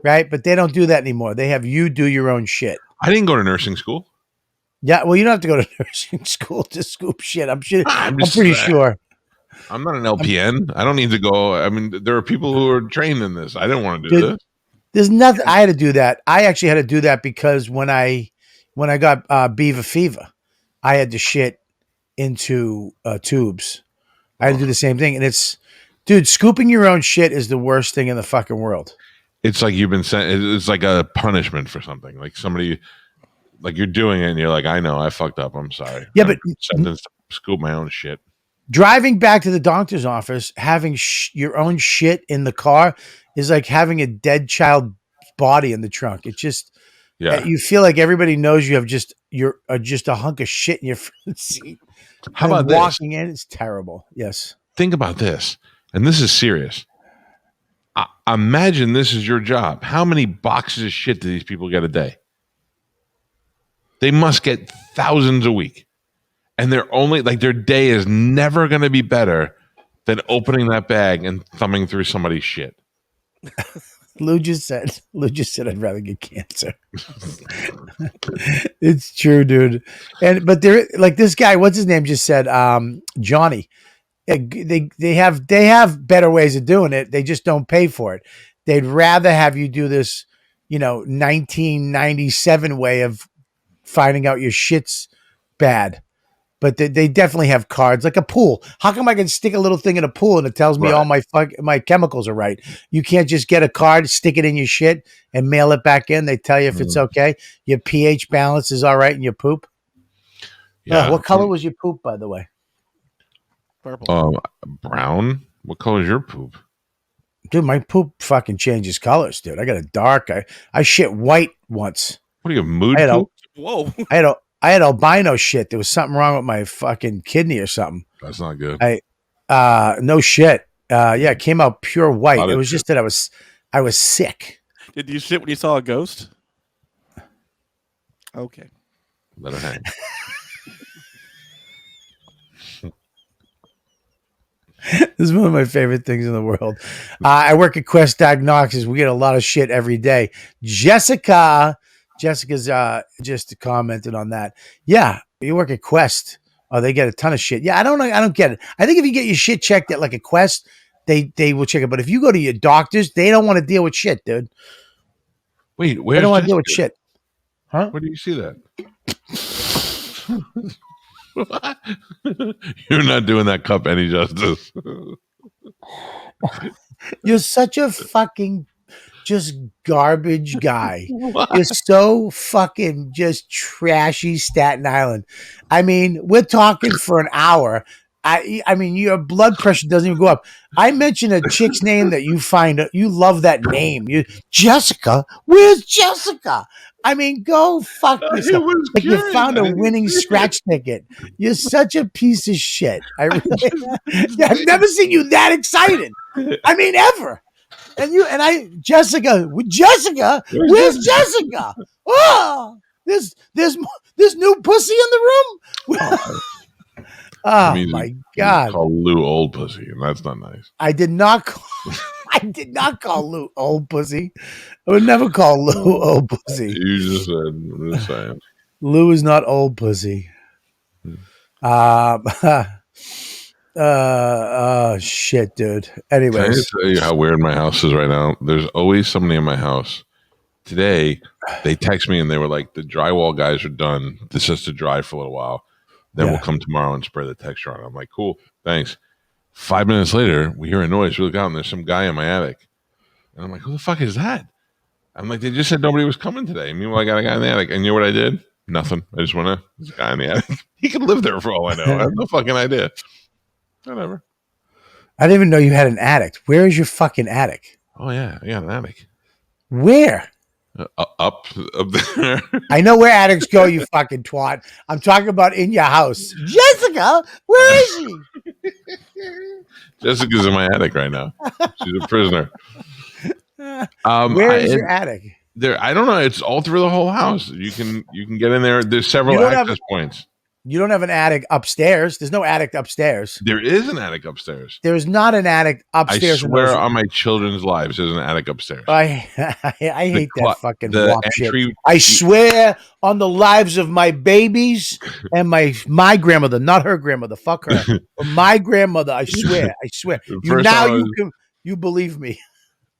right? But they don't do that anymore. They have you do your own shit. I didn't go to nursing school. Yeah, well, you don't have to go to nursing school to scoop shit. I'm pretty sure. I'm not an LPN. I don't need to go. I mean, there are people who are trained in this. I didn't want to do this. There's nothing. I had to do that. I actually had to do that because when I got beaver fever, I had to shit into tubes. I had to do the same thing, and dude, scooping your own shit is the worst thing in the fucking world. It's like you've been sent. It's like a punishment for something. Like somebody, like you're doing it, and you're like, I know, I fucked up. I'm sorry. Yeah, but sentenced to scoop my own shit. Driving back to the doctor's office, having your own shit in the car is like having a dead child body in the trunk. It's just, you feel like everybody knows you're just a hunk of shit in your front seat. How about walking in? It's terrible. Yes. Think about this, and this is serious. Imagine this is your job. How many boxes of shit do these people get a day? They must get thousands a week. And they're only like their day is never going to be better than opening that bag and thumbing through somebody's shit. Lou just said I'd rather get cancer. It's true, dude. But they're like this guy, what's his name, just said Johnny. They have better ways of doing it. They just don't pay for it. They'd rather have you do this, 1997 way of finding out your shit's bad. But they definitely have cards, like a pool. How come I can stick a little thing in a pool and it tells me all my chemicals are right? You can't just get a card, stick it in your shit, and mail it back in. They tell you if it's okay. Your pH balance is all right in your poop. Yeah. What color was your poop, by the way? Purple. Brown. What color is your poop? Dude, my poop fucking changes colors, dude. I got a dark. I shit white once. What do you have, mood poop? Whoa. I had albino shit. There was something wrong with my fucking kidney or something. That's not good. No shit. It came out pure white. It was just that I was sick. Did you shit when you saw a ghost? Okay. Let her hang. This is one of my favorite things in the world. I work at Quest Diagnostics. We get a lot of shit every day. Jessica's just commented on that. Yeah, you work at Quest. Oh, they get a ton of shit. Yeah, I don't know. I don't get it. I think if you get your shit checked at like a Quest, they will check it. But if you go to your doctors, they don't want to deal with shit, dude. Wait, where? They don't want to deal with shit. Huh? Where do you see that? You're not doing that cup any justice. You're such a fucking just garbage guy. You're so fucking just trashy Staten Island. I mean, we're talking for an hour. I mean, your blood pressure doesn't even go up. I mentioned a chick's name that you find you love that name. Jessica. Where's Jessica? I mean, go fuck yourself. Like you found a winning scratch ticket. You're such a piece of shit. I've never seen you that excited. I mean, ever. And Jessica, where's Jessica? Oh, there's new pussy in the room. Oh my God! Call Lou old pussy, and that's not nice. I did not call Lou old pussy. I would never call Lou old pussy. You just said. I'm just saying. Lou is not old pussy. Shit, dude. Can I Anyways, just tell you how weird my house is right now? There's always somebody in my house. Today, they text me and they were like, the drywall guys are done. This has to dry for a little while. Then we'll come tomorrow and spray the texture on it. I'm like, cool, thanks. 5 minutes later, we hear a noise. We look out and there's some guy in my attic. And I'm like, who the fuck is that? I'm like, they just said nobody was coming today. Meanwhile, I got a guy in the attic. And you know what I did? Nothing. I just went to, there's a guy in the attic. He could live there for all I know. I have no fucking idea. Whatever. I didn't even know you had an attic. Where is your fucking attic? Oh, yeah. I got an attic. Where? Up there. I know where attics go, you fucking twat. I'm talking about in your house. Jessica, where is she? Jessica's in my attic right now. She's a prisoner. Where is your attic? There, I don't know. It's all through the whole house. You can get in there. There's several access points. You don't have an attic upstairs. There's no attic upstairs. There is an attic upstairs. There is not an attic upstairs. I swear on my children's lives, there's an attic upstairs. I hate that fucking wop shit. I swear on the lives of my babies and my grandmother, not her grandmother. Fuck her. But my grandmother. I swear. You believe me.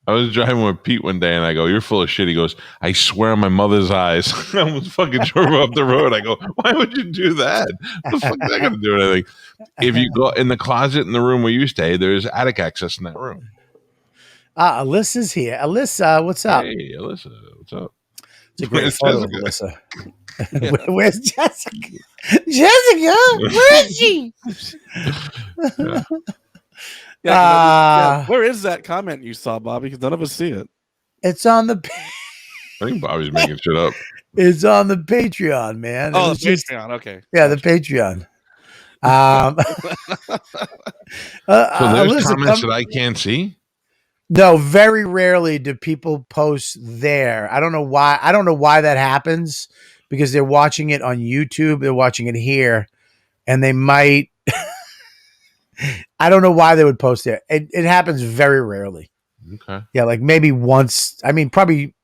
I was driving with Pete one day and I go, you're full of shit. He goes, I swear on my mother's eyes. I almost fucking drove up the road. I go, why would you do that? What the fuck is that going to do with anything? If you go in the closet in the room where you stay, there's attic access in that room. Alyssa's here. Alyssa, what's up? Hey, Alyssa, what's up? It's a great photo of Alyssa. Where's Jessica? Jessica, where is she? Yeah, where is that comment you saw, Bobby? Because none of us see it. It's on the. I think Bobby's making shit up. It's on the Patreon, man. Oh, the Patreon. Okay. Yeah, the Patreon. So there's comments that I can't see. No, very rarely do people post there. I don't know why. I don't know why that happens because they're watching it on YouTube. They're watching it here, and they might. I don't know why they would post there. It happens very rarely. Okay. Yeah, like maybe once. I mean, probably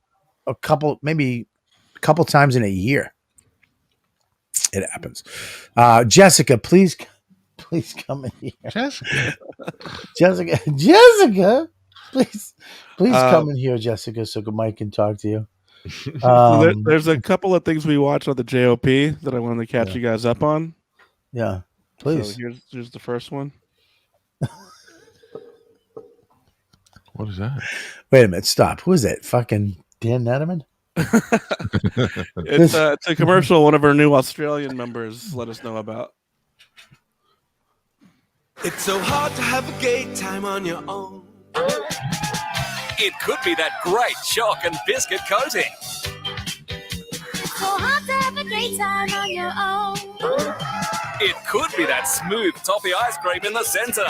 maybe a couple times in a year. It happens. Jessica, please come in here. Jessica, please come in here, Jessica, so Mike can talk to you. There's a couple of things we watched on the JOP that I wanted to catch you guys up on. Yeah, please. So here's the first one. What is that? Wait a minute, stop. Who is that? Fucking Dan Netterman? It's a commercial one of our new Australian members let us know about. It's so hard to have a gay time on your own. It could be that great chalk and biscuit coating. It's so hard to have a gay time on your own. It could be that smooth toffee ice cream in the center.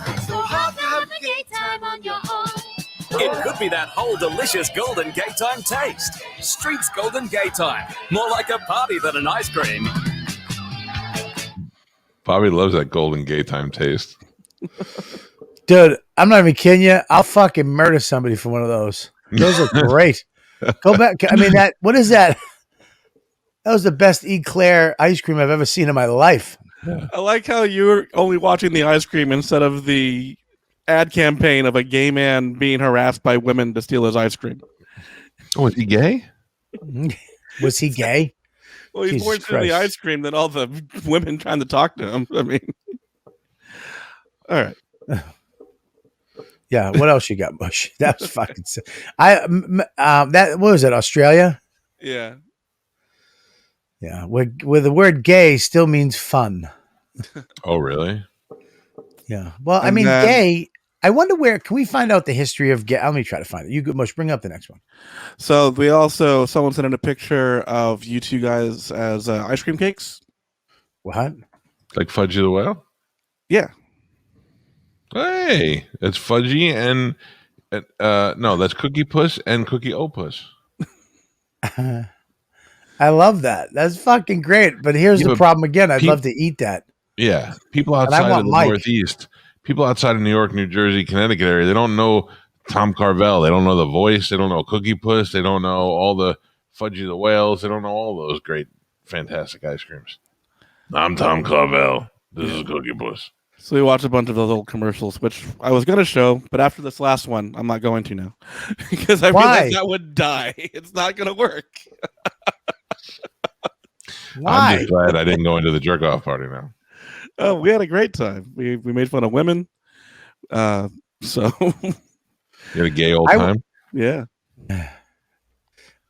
It's so hard to have a gay time on your own. It could be that whole delicious golden gay time taste. Street's golden gay time. More like a party than an ice cream. Bobby loves that golden gay time taste. Dude, I'm not even kidding you. I'll fucking murder somebody for one of those. Those are great. Go back. I mean, what is that? That was the best eclair ice cream I've ever seen in my life. I like how you're only watching the ice cream instead of the ad campaign of a gay man being harassed by women to steal his ice cream. Oh, is he gay? Was he gay? Well, he's more into the ice cream than all the women trying to talk to him. I mean, all right. Yeah. What else you got, Bush? That was fucking sick. What was it? Australia? Yeah. Yeah. Where the word gay still means fun. Oh, really? Yeah. Well, I mean, gay. I wonder can we find out the history of gay? Let me try to find it. You go, Mush, bring up the next one. So someone sent in a picture of you two guys as ice cream cakes. What? Like Fudgy the Whale? Yeah. Hey, it's Fudgy and no, that's Cookie Puss and Cookie Opus. I love that. That's fucking great. But here's the problem again. I'd love to eat that. Yeah. People outside of the Northeast, people outside of New York, New Jersey, Connecticut area, they don't know Tom Carvel. They don't know The Voice. They don't know Cookie Puss. They don't know all the Fudgy the Whales. They don't know all those great, fantastic ice creams. I'm Tom Carvel. This is Cookie Puss. So we watched a bunch of those old commercials, which I was going to show, but after this last one, I'm not going to now because I realized that would die. It's not going to work. I'm just glad I didn't go into the jerk off party now. Oh, we had a great time. We made fun of women. So you had a gay old time. Yeah.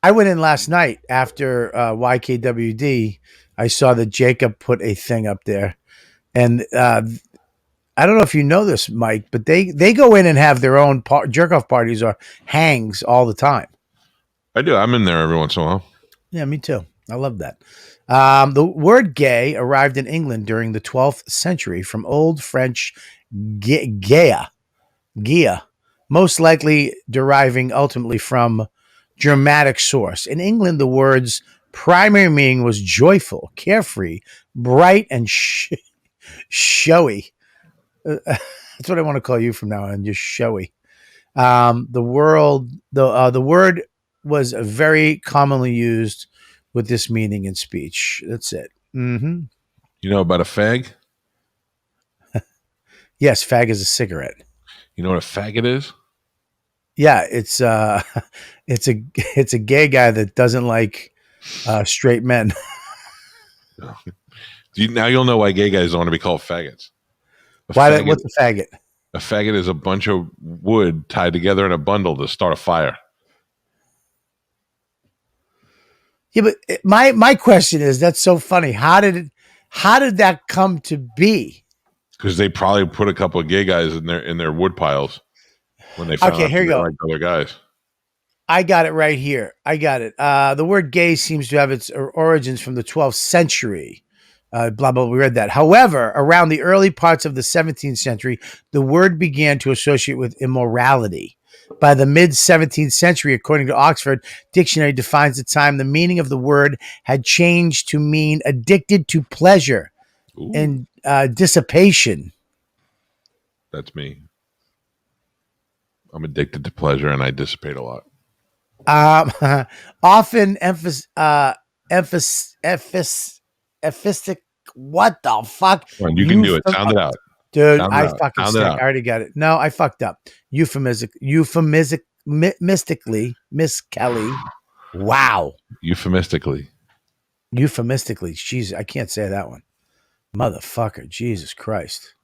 I went in last night after YKWd. I saw that Jacob put a thing up there, and I don't know if you know this, Mike, but they go in and have their own jerk off parties or hangs all the time. I do. I'm in there every once in a while. Yeah, me too. I love that. The word gay arrived in England during the 12th century from Old French gaia, most likely deriving ultimately from Germanic source. In England, the word's primary meaning was joyful, carefree, bright, and showy. That's what I want to call you from now on, just showy. The word was very commonly used with this meaning in speech. That's it. Mm-hmm. You know about a fag? Yes, fag is a cigarette. You know what a faggot is? Yeah, it's a gay guy that doesn't like straight men. Now you'll know why gay guys don't want to be called faggots. What's a faggot? A faggot is a bunch of wood tied together in a bundle to start a fire. Yeah, but my question is, that's so funny. How did that come to be? Because they probably put a couple of gay guys in their wood piles when they found out here you go. like other guys. I got it right here. I got it. The word gay seems to have its origins from the 12th century. Blah, blah, we read that. However, around the early parts of the 17th century, the word began to associate with immorality. By the mid-17th century, according to Oxford Dictionary defines the time, the meaning of the word had changed to mean addicted to pleasure and dissipation. That's me. I'm addicted to pleasure and I dissipate a lot. Often what the fuck? Come on, you can do it. Sound it out. Dude, Sound I it out. fucking Sound it stink. out. I already got it. No, I fucked up. Mystically, Miss Kelly. Wow. Euphemistically. Jeez, I can't say that one. Motherfucker. Jesus Christ.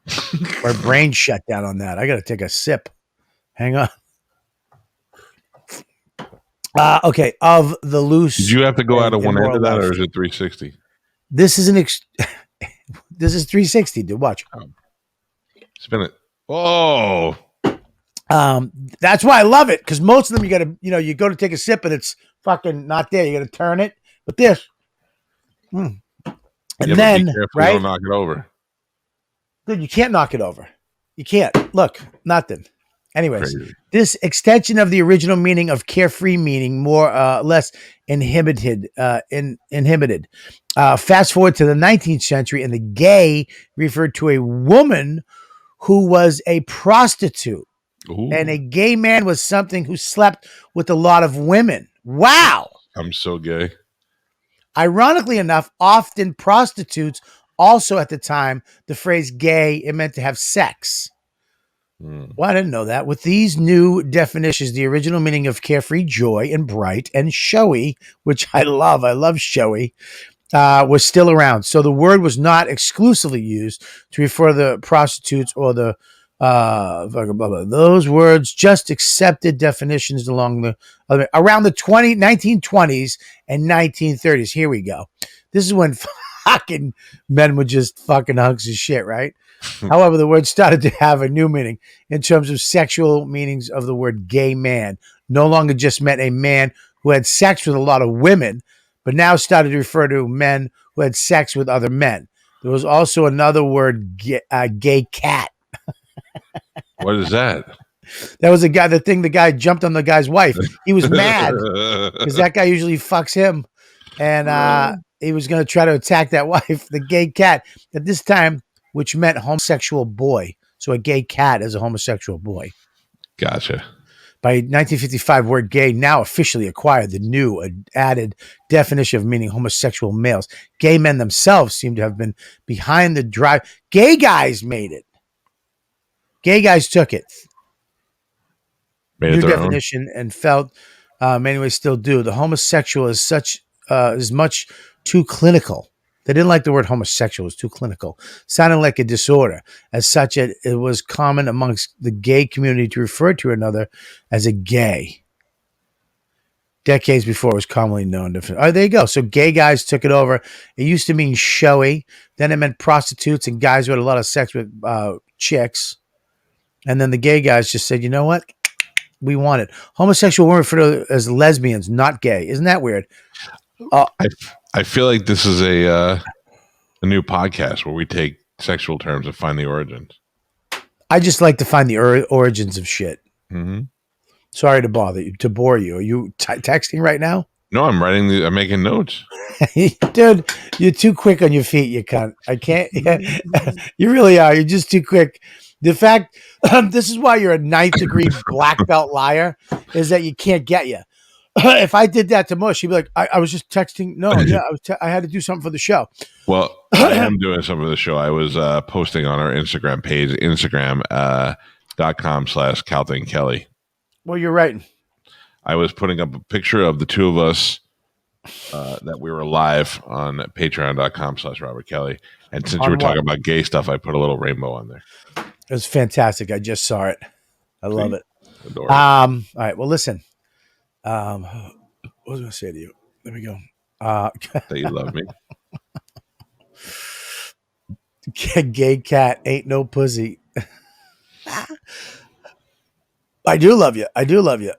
My brain shut down on that. I got to take a sip. Hang on. Okay. Of the loose. Did you have to go out of one end of that, or is it 360? This is this is 360, dude. Watch. Spin it. Oh. That's why I love it, because most of them you go to take a sip and it's fucking not there. You got to turn it. But this, and then be careful right, you don't knock it over. Dude, you can't knock it over. You can't. Look, nothing. Anyways, Crazy. This extension of the original meaning of carefree meaning more less inhibited. Fast forward to the 19th century, and the gay referred to a woman who was a prostitute. Ooh. And a gay man was something who slept with a lot of women. Wow. I'm so gay. Ironically enough, often prostitutes also at the time, the phrase gay, it meant to have sex. Well, I didn't know that. With these new definitions, the original meaning of carefree, joy, and bright, and showy, which I love showy, was still around. So the word was not exclusively used to refer to the prostitutes or the those words, just accepted definitions along around the 1920s and 1930s. Here we go. This is when fucking men were just fucking hunks of shit, right? However, the word started to have a new meaning in terms of sexual meanings of the word gay man. No longer just meant a man who had sex with a lot of women, but now started to refer to men who had sex with other men. There was also another word, gay cat. What is that? That was the guy jumped on the guy's wife. He was mad because that guy usually fucks him. And he was going to try to attack that wife, the gay cat. At this time, which meant homosexual boy. So a gay cat is a homosexual boy. Gotcha. By 1955, word gay now officially acquired the new added definition of meaning homosexual males. Gay men themselves seem to have been behind the drive. Gay guys made it. Gay guys took it. Made New it their definition and felt, many ways still do. The homosexual is much too clinical. They didn't like the word homosexual. It was too clinical. Sounding like a disorder. As such, it was common amongst the gay community to refer to another as a gay. Decades before, it was commonly known. Oh, there you go. So gay guys took it over. It used to mean showy. Then it meant prostitutes and guys who had a lot of sex with chicks. And then the gay guys just said, you know what? We want it. Homosexual women referred to as lesbians, not gay. Isn't that weird? I feel like this is a new podcast where we take sexual terms and find the origins. I just like to find the origins of shit. Mm-hmm. Sorry to bother you, to bore you. Are you texting right now? No, I'm making notes. Dude, you're too quick on your feet, you cunt. I can't. You really are. You're just too quick. The fact, this is why you're a 9th degree black belt liar, is that you can't get you. If I did that to Mush, he'd be like, I was just texting. No, yeah, I had to do something for the show. Well, I am doing something for the show. I was posting on our Instagram page, Instagram.com/Calta and Kelly. Well, you're right. I was putting up a picture of the two of us that we were live on patreon.com/Robert Kelly. And since you were talking about gay stuff, I put a little rainbow on there. It was fantastic. I just saw it. I love it. Adorable. All right. Well, listen. What was I going to say to you? There we go. That you love me. Gay cat ain't no pussy. I do love you. I do love you.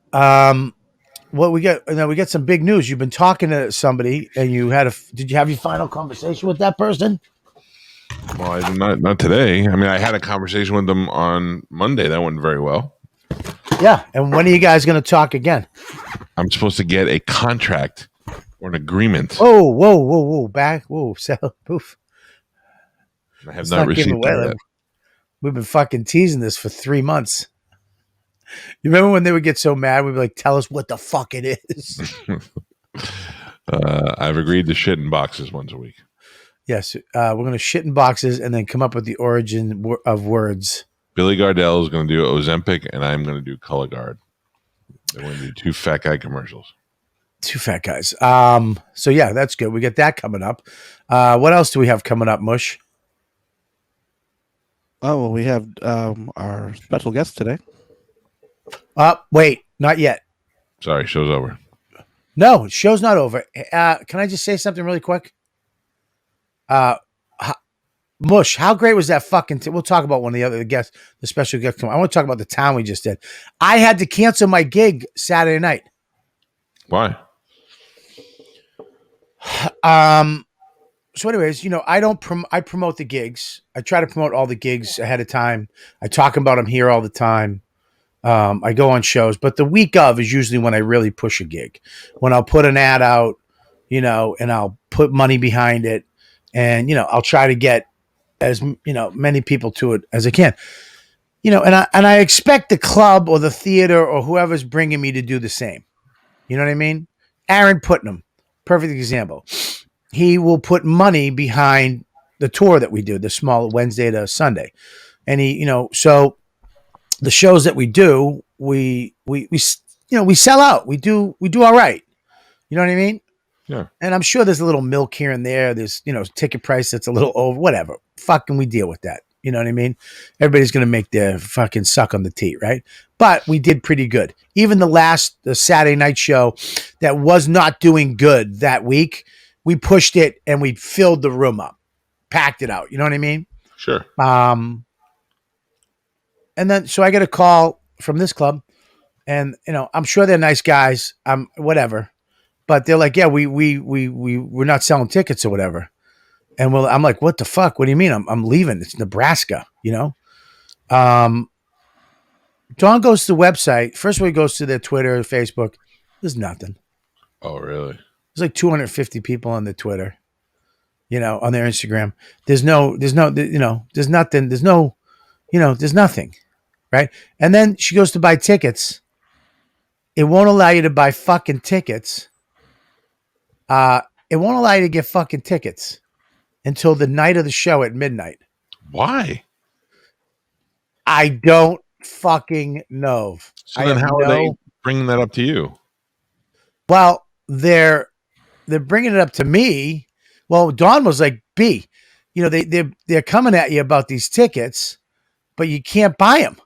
What we got? Now we got some big news. You've been talking to somebody, and you had did you have your final conversation with that person? Well, I did not today. I mean, I had a conversation with them on Monday. That went very well. Yeah. And when are you guys going to talk again? I'm supposed to get a contract or an agreement. Oh, whoa. Back. Whoa. So, poof. I have not received that yet. We've been fucking teasing this for 3 months. You remember when they would get so mad? We'd be like, tell us what the fuck it is. I've agreed to shit in boxes once a week. Yes. We're going to shit in boxes and then come up with the origin of words. Billy Gardell is going to do Ozempic, and I'm going to do Color Guard. They're going to do 2 fat guy commercials. 2 fat guys. So yeah, that's good. We got that coming up. What else do we have coming up, Mush? Oh, well, we have our special guest today. Wait, not yet. Sorry, show's over. No, show's not over. Can I just say something really quick? Mush, how great was that fucking... we'll talk about one of the other guests, the special guest. I want to talk about the town we just did. I had to cancel my gig Saturday night. Why? So anyways, I promote the gigs. I try to promote all the gigs ahead of time. I talk about them here all the time. I go on shows, but the week of is usually when I really push a gig, when I'll put an ad out, and I'll put money behind it, and, I'll try to get as, many people to it as I can, and I expect the club or the theater or whoever's bringing me to do the same. You know what I mean? Aaron Putnam, perfect example. He will put money behind the tour that we do, the small Wednesday to Sunday. And so the shows that we do, we sell out. We do all right. You know what I mean? Yeah. And I'm sure there's a little milk here and there. There's, ticket price that's a little over, whatever. Fucking we deal with that. You know what I mean? Everybody's going to make their fucking suck on the teat, right? But we did pretty good. Even the Saturday night show that was not doing good that week, we pushed it and we filled the room up, packed it out. You know what I mean? Sure. And then, so I get a call from this club, and I'm sure they're nice guys. Whatever, but they're like, yeah, we're not selling tickets or whatever. And I'm like, what the fuck? What do you mean? I'm leaving. It's Nebraska. Don goes to the website. First of all, he goes to their Twitter, Facebook. There's nothing. Oh, really? There's like 250 people on their Twitter, on their Instagram. There's nothing. There's nothing. Right. And then she goes to buy tickets it won't allow you to buy fucking tickets. It won't allow you to get fucking tickets until the night of the show at midnight. Why? I don't fucking know. So then how are they bringing that up to you? Well, they're bringing it up to me. Well, Dawn was like, B, they're coming at you about these tickets, but you can't buy them.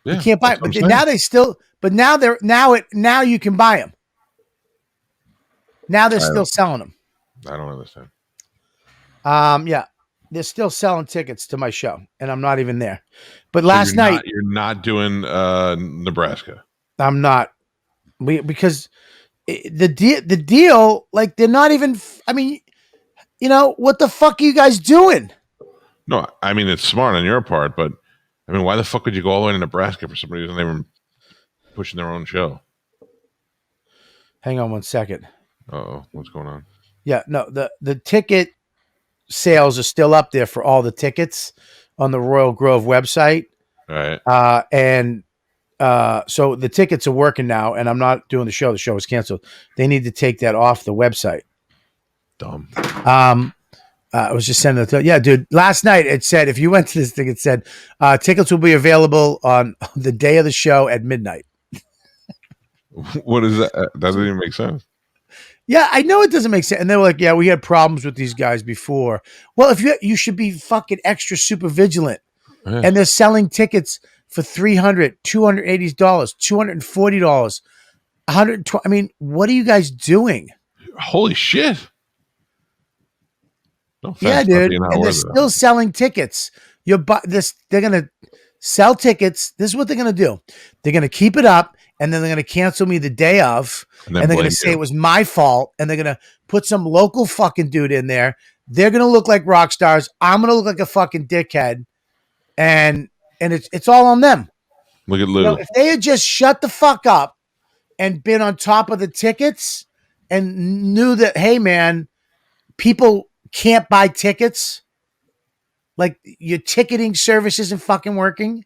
Yeah, you can't buy them. But now you can buy them. Now they're still selling them. I don't understand. Yeah, they're still selling tickets to my show, and I'm not even there. But last night, you're not doing Nebraska. I'm not. Because the deal, like they're not even. I mean, what the fuck are you guys doing? No, I mean it's smart on your part, but I mean, why the fuck would you go all the way to Nebraska for somebody who's not even pushing their own show? Hang on one second. Uh-oh, what's going on? Yeah, no, the ticket sales are still up there for all the tickets on the Royal Grove website. All right. So the tickets are working now, and I'm not doing the show. The show was canceled. They need to take that off the website. Dumb. I was just sending it. Yeah, dude. Last night it said if you went to this thing, it said tickets will be available on the day of the show at midnight. What is that? That doesn't even make sense. Yeah, I know it doesn't make sense. And they were like, "Yeah, we had problems with these guys before." Well, if you should be fucking extra super vigilant. Yeah. And they're selling tickets for $300, $280, $240, $120. I mean, what are you guys doing? Holy shit! No Yeah, dude. And they're still selling tickets. They're gonna sell tickets. This is what they're gonna do. They're gonna keep it up, and then they're gonna cancel me the day of, and they're gonna say it was my fault, and they're gonna put some local fucking dude in there. They're gonna look like rock stars. I'm gonna look like a fucking dickhead, and it's all on them. Look at Lou. If they had just shut the fuck up and been on top of the tickets and knew that, hey man, people can't buy tickets, like your ticketing service isn't fucking working,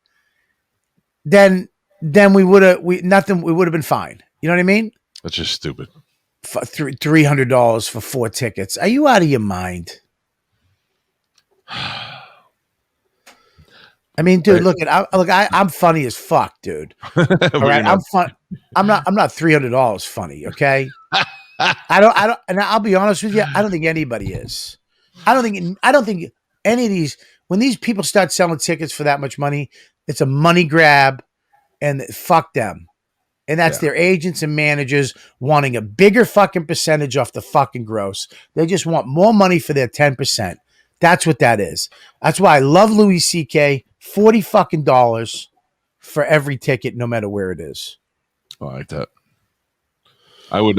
then we would have been fine. You know what I mean? That's just stupid. $300 for 4 tickets. Are you out of your mind? I mean, dude, I'm funny as fuck, dude. All right, I'm fun. I'm not $300 funny. Okay. I don't, and I'll be honest with you. I don't think anybody is. I don't think any of these, when these people start selling tickets for that much money, it's a money grab, and fuck them. And that's their agents and managers wanting a bigger fucking percentage off the fucking gross. They just want more money for their 10%. That's what that is. That's why I love Louis C.K. $40 fucking for every ticket, no matter where it is. I like that. I would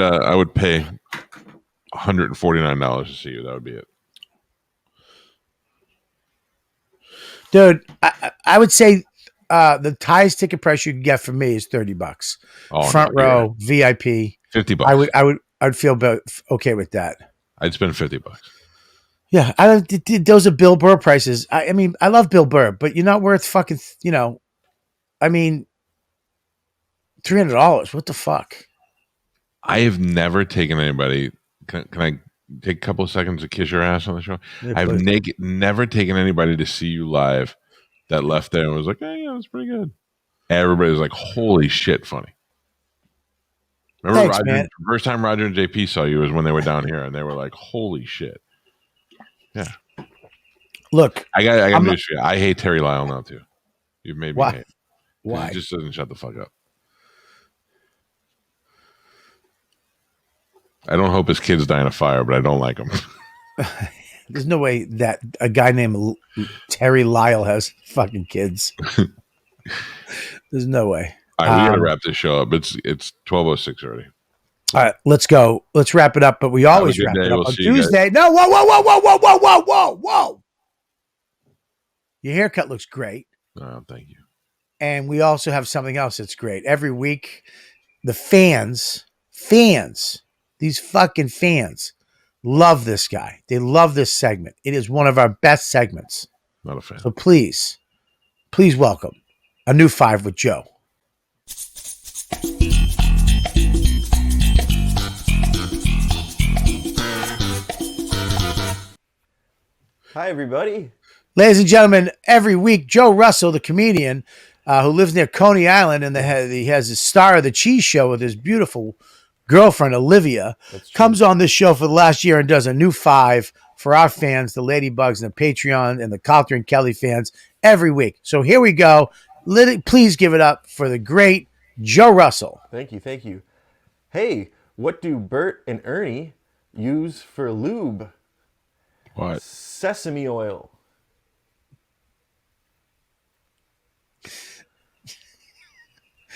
pay $149 to see you. That would be it. Dude, I would say the highest ticket price you can get from me is $30. Front row, VIP. $50. I would feel okay with that. I'd spend $50. Yeah, those are Bill Burr prices. I mean, I love Bill Burr, but you're not worth fucking, I mean, $300. What the fuck? I have never taken anybody. Can I take a couple of seconds to kiss your ass on the show? Yeah, I've never taken anybody to see you live that left there and was like, "Hey, yeah, that's pretty good." Everybody was like, "Holy shit, funny." Remember, Thanks, the first time Roger and JP saw you was when they were down here, and they were like, "Holy shit." Yeah. Look, I got news for you. I hate Terry Lyle now too. You've made me hate. Why? He just doesn't shut the fuck up. I don't hope his kids die in a fire, but I don't like him. There's no way that a guy named Terry Lyle has fucking kids. There's no way. All right, we got to wrap this show up. It's 12:06 already. All right, let's go. Let's wrap it up. But we always wrap it up on Tuesday. No, whoa. Your haircut looks great. Oh, thank you. And we also have something else that's great. Every week, the fans, these fucking fans love this guy. They love this segment. It is one of our best segments. Not a fan. So please welcome a new 5 with Joe. Hi, everybody. Ladies and gentlemen, every week, Joe Russell, the comedian who lives near Coney Island, and he has a star of the Cheese Show with his beautiful girlfriend, Olivia, comes on this show for the last year and does a new 5 for our fans, the Ladybugs and the Patreon and the Calta and Kelly fans every week. So here we go. Please give it up for the great Joe Russell. Thank you. Thank you. Hey, what do Bert and Ernie use for lube? What? Sesame oil.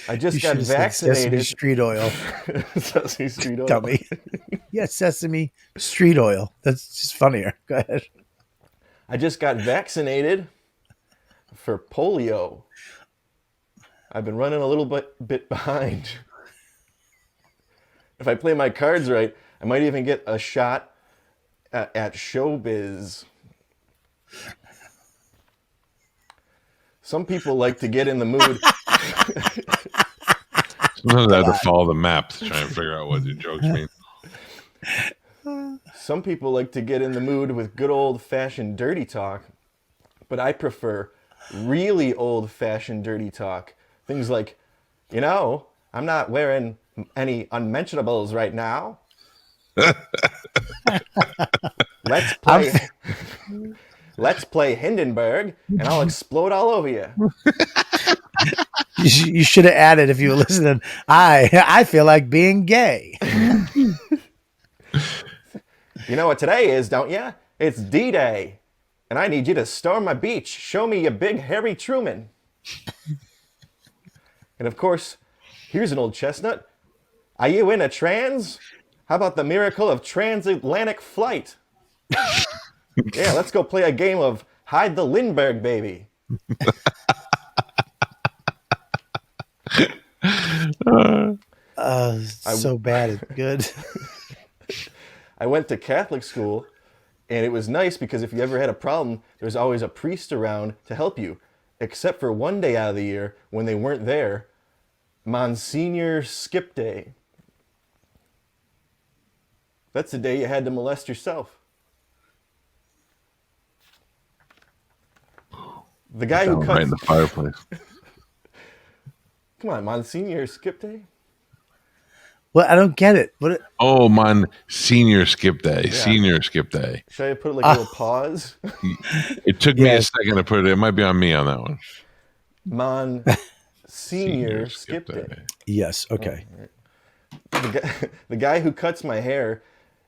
I just got vaccinated. Sesame Street Oil. Sesame Street Oil. Dummy. Yeah, Sesame Street Oil. That's just funnier. Go ahead. I just got vaccinated for polio. I've been running a little bit behind. If I play my cards right, I might even get a shot at showbiz. Some people like to get in the mood. Sometimes I have to follow the map to try and figure out what the jokes mean. Some people like to get in the mood with good old-fashioned dirty talk, but I prefer really old-fashioned dirty talk. Things like, you know, I'm not wearing any unmentionables right now. Let's play Hindenburg, and I'll explode all over you. You should have added, if you were listening, I feel like being gay. You know what today is, don't you? It's D-Day, and I need you to storm my beach. Show me your big Harry Truman. And of course, here's an old chestnut. Are you in a trans? How about the miracle of transatlantic flight? Yeah, let's go play a game of Hide the Lindbergh, baby. So bad it's good. I went to Catholic school, and it was nice because if you ever had a problem, there was always a priest around to help you, except for one day out of the year when they weren't there, Monsignor Skip Day. That's the day you had to molest yourself. The guy who cuts... right in the fireplace. Come on, Monsignor Skip Day? Well, I don't get it. Oh, Senior Skip Day. Yeah. Senior Skip Day. Should I put like a little pause? It took me a second to put it. It might be on me on that one. Senior Skip Day. Yes, okay. The guy who cuts my hair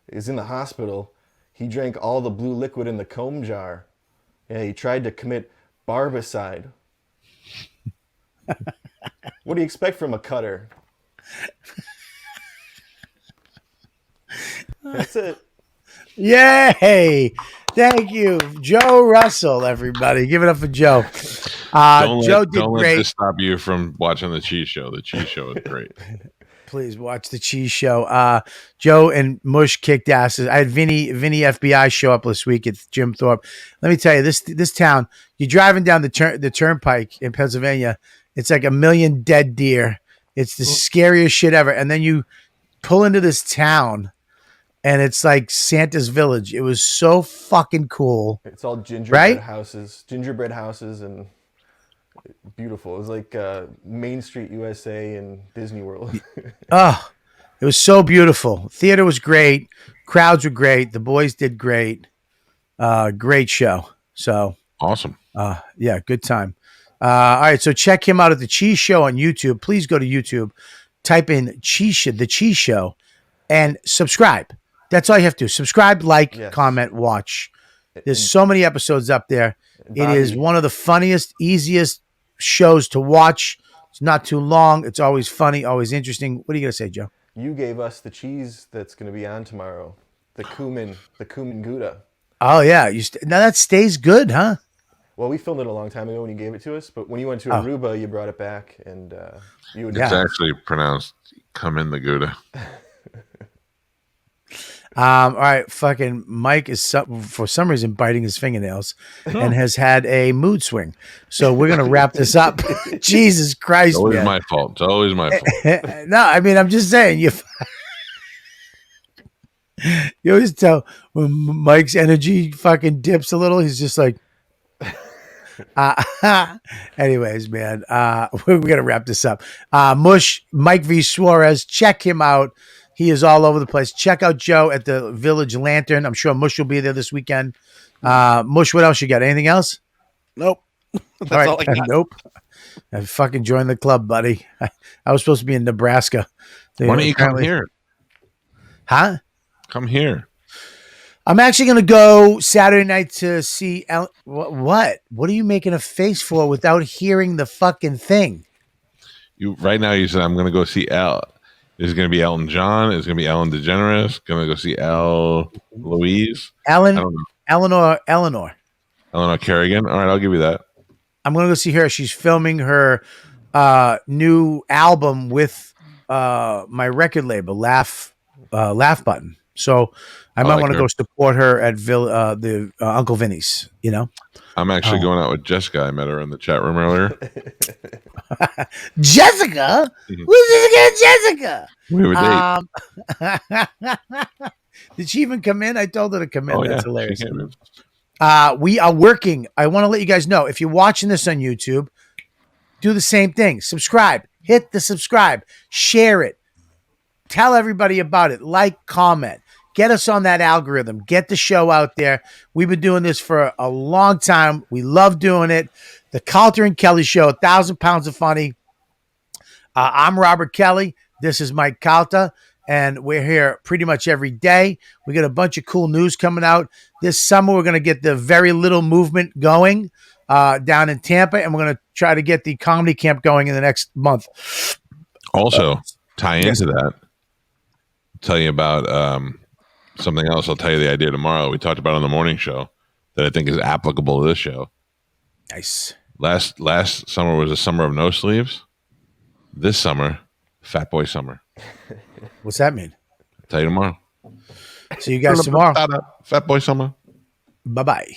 is in the hospital. He drank all the blue liquid in the comb jar. Yeah, he tried to commit barbicide. What do you expect from a cutter? That's it. Yay! Thank you, Joe Russell, everybody. Give it up for Joe. Joe did don't great. let this stop you from watching the Cheese Show. The Cheese Show is great. Please watch the Cheese Show. Joe and Mush kicked asses. I had Vinny FBI show up this week at Jim Thorpe. Let me tell you, this town, you're driving down the turnpike in Pennsylvania, it's like a million dead deer. It's the scariest shit ever. And then you pull into this town, and it's like Santa's village. It was so fucking cool. It's all gingerbread houses, and beautiful. It was like Main Street, USA, and Disney World. Oh, it was so beautiful. Theater was great. Crowds were great. The boys did great. Great show. So awesome. Yeah, good time. All right, so check him out at the Cheese Show on YouTube. Please go to YouTube, type in the Cheese Show, and subscribe. That's all you have to do. Subscribe, like, comment, watch. There's so many episodes up there. It is one of the funniest, easiest shows to watch. It's not too long. It's always funny, always interesting. What are you gonna say, Joe? You gave us the cheese that's going to be on tomorrow. The cumin Gouda. Oh yeah, now that stays good, huh? Well, we filmed it a long time ago when you gave it to us, but when you went to Aruba, you brought it back, and you would. It's actually pronounced "come in the Gouda." All right, fucking Mike is for some reason biting his fingernails and has had a mood swing. So we're gonna wrap this up. Jesus Christ, It's always man. my fault. It's always my fault. No, I mean I'm just saying you. You always tell when Mike's energy fucking dips a little, he's just like, anyways, man, we're going to wrap this up. Mush, Mike V. Suarez, check him out. He is all over the place. Check out Joe at the Village Lantern. I'm sure Mush will be there this weekend. Mush, what else you got? Anything else? Nope. That's all I got. Nope. I fucking joined the club, buddy. I was supposed to be in Nebraska. Why don't you come here? Huh? Come here. I'm actually going to go Saturday night to see what? What are you making a face for without hearing the fucking thing? Right now you said I'm going to go see Al. There's going to be Elton John. There's going to be Ellen DeGeneres. Going to go see Al Louise. Eleanor. Eleanor Kerrigan. All right, I'll give you that. I'm going to go see her. She's filming her new album with my record label, Laugh Button. So I might want to go support her at the Uncle Vinny's, you know? I'm actually going out with Jessica. I met her in the chat room earlier. Jessica? Who's this again, Jessica? We have a date. Did she even come in? I told her to come in. Oh, That's yeah, hilarious. she came in. We are working. I want to let you guys know, if you're watching this on YouTube, do the same thing. Subscribe. Hit the subscribe. Share it. Tell everybody about it. Like, comment. Get us on that algorithm. Get the show out there. We've been doing this for a long time. We love doing it. The Calta and Kelly Show, 1,000 pounds of funny. I'm Robert Kelly. This is Mike Calta, and we're here pretty much every day. We got a bunch of cool news coming out. This summer, we're going to get the Very Little Movement going down in Tampa, and we're going to try to get the comedy camp going in the next month. Also, tie into that, tell you about something else. I'll tell you the idea tomorrow. We talked about on the morning show that I think is applicable to this show. Nice. Last summer was a summer of no sleeves. This summer, Fat Boy Summer. What's that mean? I'll tell you tomorrow. See you guys tomorrow. Fat Boy Summer. Bye-bye.